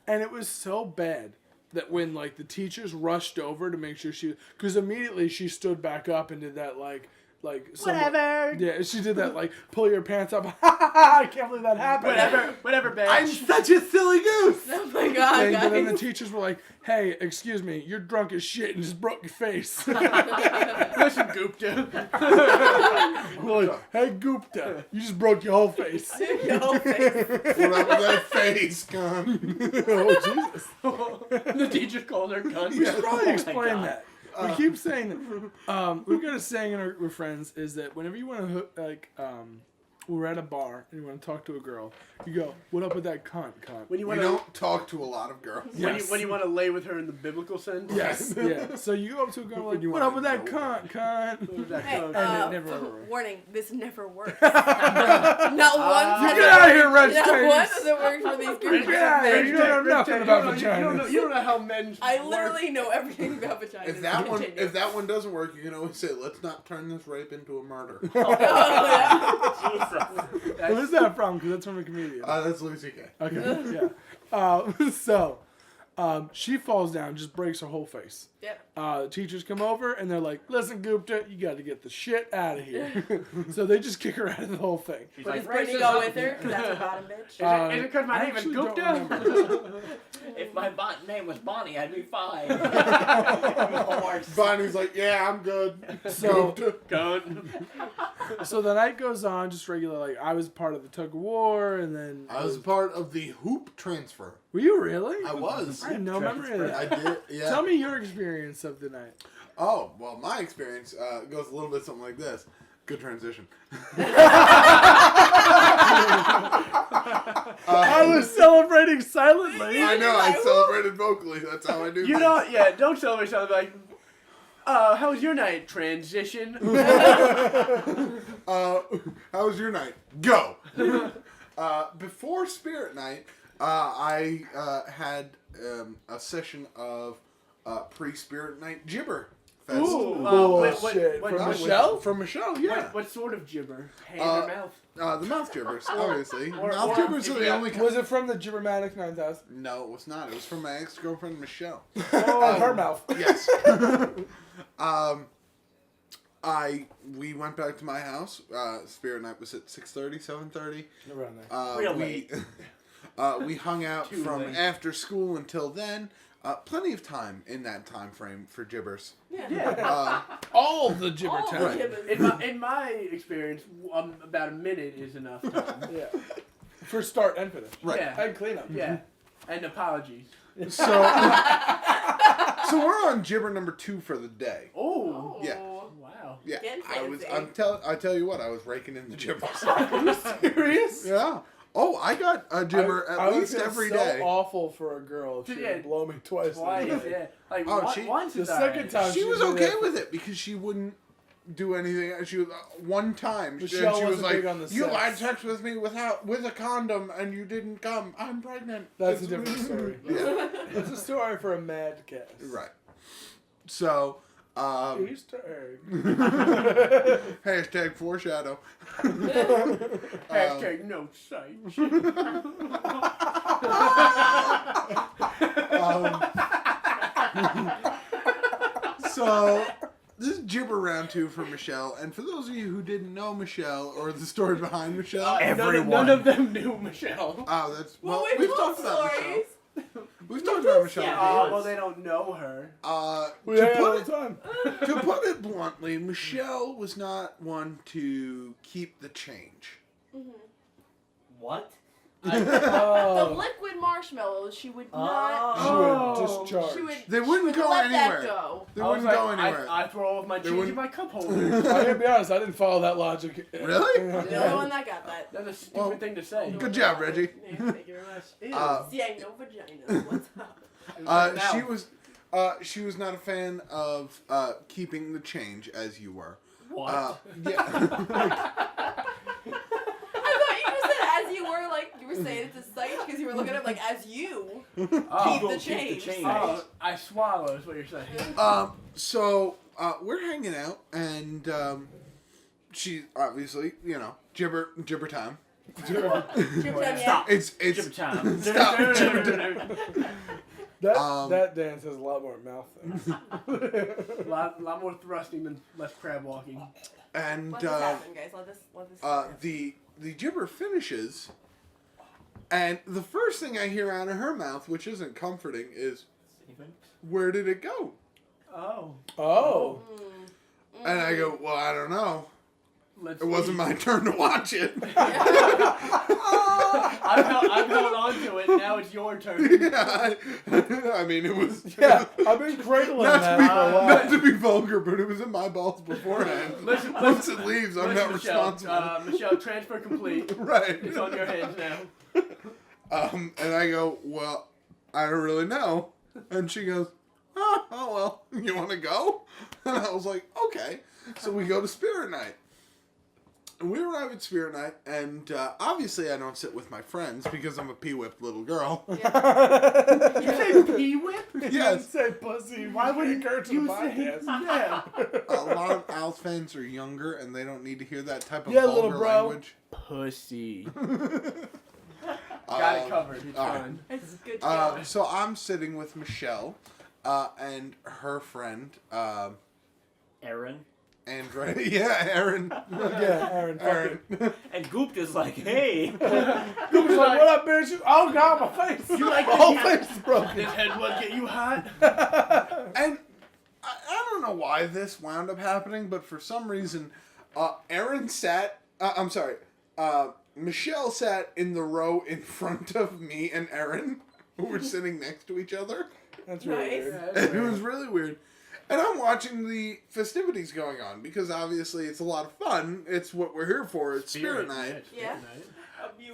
And it was so bad that when like the teachers rushed over to make sure because immediately she stood back up and did that like Whatever. Yeah, she did that like pull your pants up. I can't believe that happened. Whatever, bitch. I'm such a silly goose. Oh my God, Thing, but then the guys. teachers were like, "Hey, excuse me, you're drunk as shit and just broke your face." Listen, Gupta. Like, hey Gupta, you just broke your whole face. Yo, face. What up with that face, cunt? Oh Jesus! The teacher called her cunt. We should probably my explain God. that. We keep saying that. We've got a saying in our, with friends is that whenever you want to we're at a bar and you want to talk to a girl, you go, "What up with that cunt?" When you We want to, don't talk to a lot of girls. Yes. when you want to lay with her in the biblical sense. Yes, yeah. So you go up to a girl like, you "What want up with that to cunt, cunt?" That Hey, cunt. And it never works. warning, this never works. Not once has Get it out of here, worked. Red Not States. once has it worked for these groups Get of out of here. men. You don't know nothing about you don't know, vaginas. you don't know how men I work. literally know everything about vaginas. If that one Continue. doesn't work, you can always say, "Let's not turn this rape into a murder." Oh, yeah. Where's that from? Because that's from a comedian. That's Louis C.K. Okay, yeah. She falls down, just breaks her whole face. Yep. Teachers come over and they're like, "Listen, Gupta, you got to get the shit out of here." So they just kick her out of the whole thing. She's But like, does Brittany "Raise go this with up." her? Because that's a bottom bitch. Is it because my I name is actually don't Gupta? remember. If my name was Bonnie, I'd be fine. Bonnie's like, "Yeah, I'm good." So, Cunt. so the night goes on, just regular. Like I was part of the tug of war, and then I was part of the hoop transfer. Were you really? I was. I had no memory of I that. did. Yeah. Tell me your experience of the night. Oh, well, my experience goes a little bit something like this. Good transition. I was celebrating silently. I know, I celebrated vocally. That's how I do You things. know, yeah, don't celebrate something like, how was your night? Transition. How was your night? Go! Before Spirit Night, I had a session of pre-Spirit Night gibber fest. Ooh. Oh, what- shit. what- From what- Michelle? From Michelle, yeah. What sort of gibber? Hand Uh, or mouth? The mouth gibbers, obviously. or- Mouth or gibbers if are you the got- only Was it from the Gibbermatic 9000? No, it was not. It was from my ex-girlfriend, Michelle. Oh, her mouth. Yes. We went back to my house. Spirit Night was at 6:30, 7:30. Around there. Real we we hung out Too from late. after school until then. Plenty of time in that time frame for gibbers. Yeah. All the gibber All time. Right. gibbons. In my experience, about a minute is enough time. Yeah. For start and finish. Right. Yeah. And cleanup. Yeah. And apologies. So, so we're on gibber number 2 for the day. Oh. Yeah. Wow. Yeah, Getting I tell you what, I was raking in the gibbers. Are you serious? Yeah. Oh, I got a gibber I at would least feel every so day. awful for a girl if she Yeah. would blow me twice. in a Twice, day. yeah. Like, Oh, once The is second alright. time She was did okay that- with it because she wouldn't do anything. She was one time. Michelle she was wasn't like, big on the "You sex." had sex with me with a condom, and you didn't come. I'm pregnant." That's a It's- different story. Yeah. It's a story for a mad cast. Right. So, Easter egg. hashtag foreshadow. Hashtag no sight. So, this is gibber round 2 for Michelle. And for those of you who didn't know Michelle or the story behind Michelle, None of them knew Michelle. oh, that's Well, we've we've told talked about stories. Michelle. We've talked about Michelle. Yeah. Well, they don't know her. We To hang out all put the time. to put it bluntly, Michelle was not one to keep the change. What? The Oh. liquid marshmallows, she would She not. would discharge. She would. They she wouldn't would go let anywhere. That go. They I was wouldn't like, go anywhere. I throw all of my change wouldn't- in my cup holder. I'm gonna be honest, I didn't follow that logic. Really? I'm the only one that got that. That's a stupid Well, thing to say. Good job, Reggie. Yeah, thank you very much. Ew. See, I know vagina. What's up? Now. She was not a fan of keeping the change as you were. What? Yeah. I thought you just said as you were, like you were saying it to sight because you were looking at it like as you Oh. keep the Keep the change. change. Oh, I swallow is what you're saying. So we're hanging out, and she obviously, gibber time. Jim, yeah. Stop. It's Jibber time. stop. Gibber time. That dance has a lot more mouth things. lot more thrusting than less crab walking. And Let this happen, guys. Let this. the gibber finishes, and the first thing I hear out of her mouth, which isn't comforting, is, "Where did it go?" Oh. Oh. And I go, "Well, I don't know. Let's It wasn't my turn to watch it." I've held on to it. Now it's your turn. Yeah, I mean, it was. Yeah, I've been cradling Not that to, be, for a while. not to be vulgar, but it was in my balls beforehand. Listen, Once it leaves, I'm not Michelle, responsible. Michelle, transfer complete. Right. It's on your hands now. And I go, "Well, I don't really know." And she goes, "Oh well, you want to go?" And I was like, "Okay." So we go to Spirit Night. And we arrive at Spirit Night, and obviously I don't sit with my friends because I'm a pee-whipped little girl. You say pee whip? Yes. Say pussy. Why would encourage the you say? podcast? Yeah. A lot of Al's fans are younger, and they don't need to hear that type of Yeah, vulgar little bro. language. Pussy. Got it covered. It's all right. fine. It's good to go. So I'm sitting with Michelle and her friend, Aaron. Andre. Yeah, Aaron. Yeah, Aaron. Aaron. And Goop is like, hey. Goop was like, "What up, bitch?" Oh God, my face. You like my whole this? face is broken. This head would get you hot. And I don't know why this wound up happening, but for some reason, Aaron sat. I'm sorry. Michelle sat in the row in front of me and Aaron, who were sitting next to each other. That's really Nice. weird. And it was really weird. And I'm watching the festivities going on because obviously it's a lot of fun. It's what we're here for. It's Spirit Night. Yeah.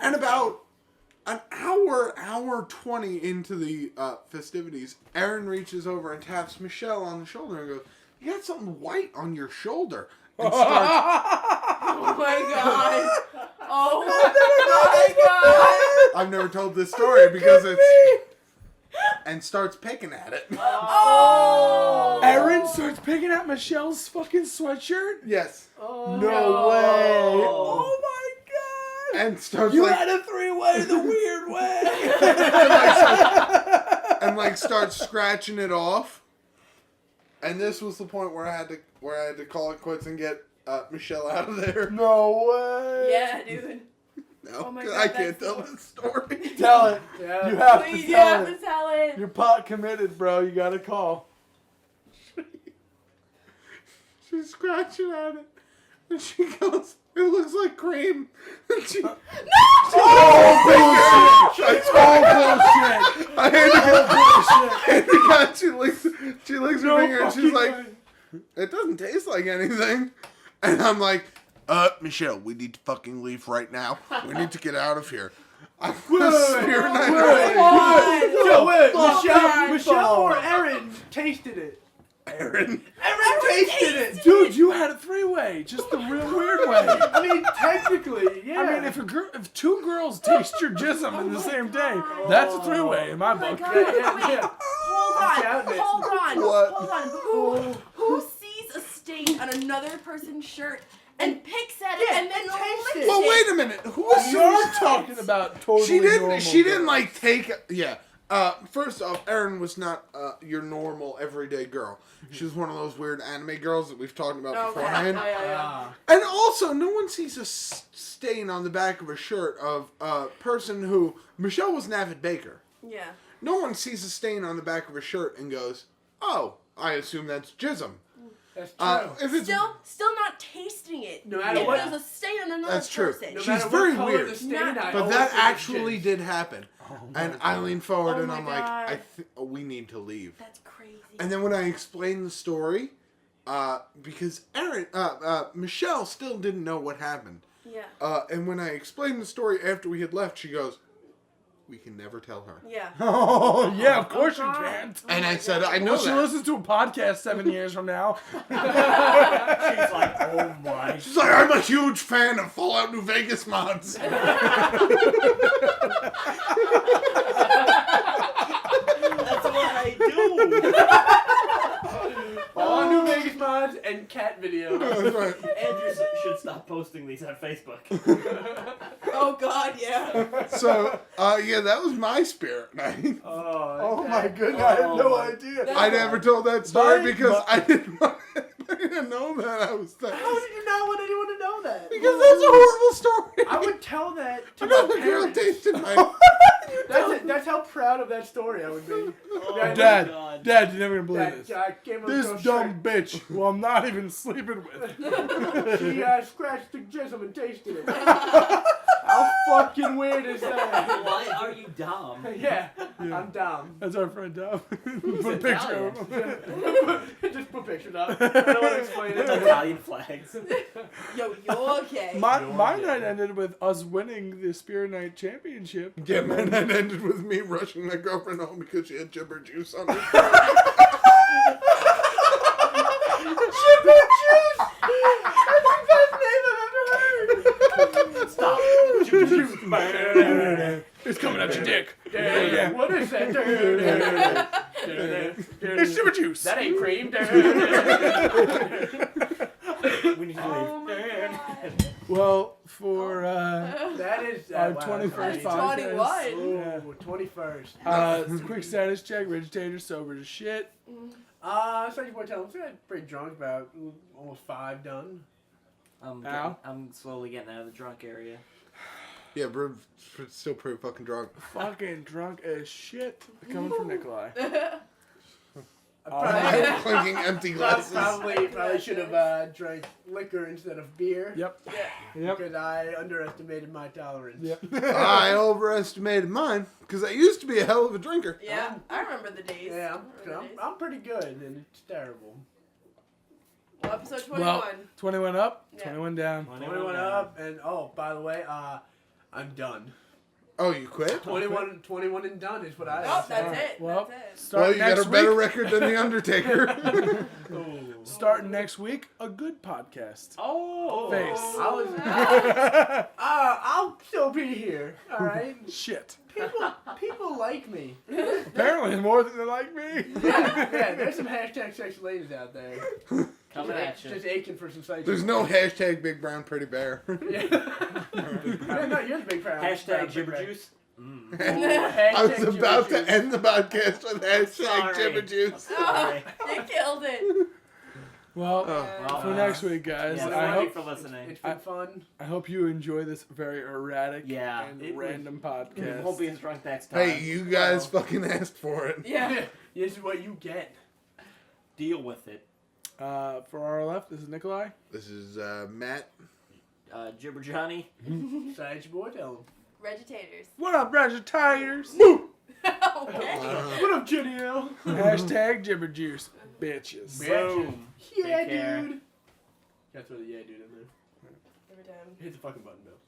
And about an hour 20 into the festivities, Aaron reaches over and taps Michelle on the shoulder and goes, "You got something white on your shoulder." And starts, Oh my god. Oh my god. I've never told this story because it's... And starts picking at it. Oh. Aaron starts picking at Michelle's fucking sweatshirt. Yes. Oh, No way. Oh my god. And starts You like... had a three-way the weird way. and starts scratching it off. And this was the point where I had to call it quits and get Michelle out of there. No way. Yeah, dude. No, Oh my 'cause God, I can't that's tell so- this story. Tell it. Yeah. You have Please, to you tell have it. to tell it. You're pot committed, bro. You gotta call. She's scratching at it. And she goes, "It looks like cream." And she, Oh bullshit! It's all bullshit. I had to All bullshit. and the guy, she licks her No finger and she's fucking like, way. "It doesn't taste like anything." And I'm like, Michelle, we need to fucking leave right now. We need to get out of here. I was Spirit Night away. So wait, Fuck Michelle, you, Michelle or fuck. Aaron tasted it? Aaron. Aaron tasted it. Dude, you had a three-way, just the real weird way. I mean, technically, yeah. I mean, if two girls taste your jism in the same day, that's a three-way in my Oh my book. god. Yeah, yeah. Hold on. What? Hold on. Who sees a stain on another person's shirt and picks at it Yeah, and then taste licks it. Well, it? wait a minute. Who was You're talking about totally She didn't. normal She didn't girls. like take. Yeah. First off, Erin was not your normal everyday girl. She was one of those weird anime girls that we've talked about Okay. beforehand. Yeah. And also, no one sees a stain on the back of a shirt of a person who Michelle was an avid baker. Yeah. no one sees a stain on the back of her shirt and goes, "Oh, I assume that's jism." That's true. If it's Still not tasting it. No matter If what- there's a stain on another That's true. person. No She's matter very what color weird. the stain, Not- I But always that think it's actually jizz. did happen. And I leaned forward Oh and my I'm God. like, we need to leave. That's crazy. And then when I explained the story, because Michelle still didn't know what happened. Yeah. And when I explained the story after we had left, she goes, "We can never tell her." Yeah. Oh, yeah, of course you can't. And I said, "I know Well, she that." listens to a podcast 7 years from now. She's like, oh my. She's like, "I'm a huge fan of Fallout New Vegas mods." That's what I do. All New Vegas mods and cat videos. That's right. Andrew should stop posting these on Facebook. Oh God, yeah. So, yeah, that was my spirit night. Oh my goodness, I had no idea. I never told that story Mine- because I didn't want I didn't know that I was there. How did you not want anyone to know that? Because that's a horrible story. I would tell that to Another my girl parents. tasted my... That's how proud of that story I would be. Oh my Dad, God. Dad, you're never gonna believe That this. guy came up This with dumb bitch, who I'm not even sleeping with. She scratched the jism and tasted it. How fucking weird is that? Why are you dumb? Yeah, I'm dumb. That's our friend Dom. He's Put a picture of Italian. him. Just put pictures up. I don't want to explain it. Italian flags. Yo, you're okay. My night ended with us winning the Spirit Night Championship. Yeah, man, that ended with me rushing my girlfriend home because she had gibber juice on her throat. Stop. It's coming out your dick. Yeah. What is that? It's super juice. That ain't cream. We need to Oh leave. my God. Well, for That is our wow, 21st that's podcast. 21. Ooh, 21st. Quick status check. Vegetator sober as shit. So you want to tell them, I'm pretty drunk, about almost 5 done. Al? I'm slowly getting out of the drunk area. Yeah, bro, still pretty fucking drunk. Fucking drunk as shit. Coming from Nikolai. I'm clinking empty glasses. Probably should have drank liquor instead of beer. Yep. Yeah. Yep. Because I underestimated my tolerance. Yep. I overestimated mine because I used to be a hell of a drinker. Yeah, I remember the days. Yeah, I remember the days. I'm pretty good, and it's terrible. Well, episode 21. Well, 21 up, Yeah. 21 down. 21 up, and oh, by the way, I'm done. Oh, you quit? 21 and done is what I Oh, say. that's it. Well, That's it. Well, Start you got next a better week. record than The Undertaker. Starting next week, a good podcast. Oh. Face. I was. I'll still be here. All right. Shit. People like me. Apparently, more than they like me. Yeah, there's some hashtag sexy ladies out there. Coming at you. Just aching for some sites. There's no hashtag Big Brown Pretty Bear. Yeah. Yeah, no, you're the big fan. Hashtag gibber juice. I was about to end the podcast with hashtag Sorry. Jibber Juice. Sorry. You killed it. Well, Well, for next week, guys, Yeah, I thank you hope for listening. It's been fun. I hope you enjoy this very erratic Yeah, and it was- random We podcast. won't be as drunk next time. Hey, you guys fucking asked for it. Yeah. This is what you get. Deal with it. For our left, this is Nikolai. This is Matt. Gibber Johnny. Besides your boy, tell him. Vegetators. What up, Vegetarians? Okay. What up, Genie? Hashtag Jibber Juice, bitches. Boom. Yeah, Take care. dude. Gotta throw the yeah, dude in there. Every time. Hit the fucking button, Bill.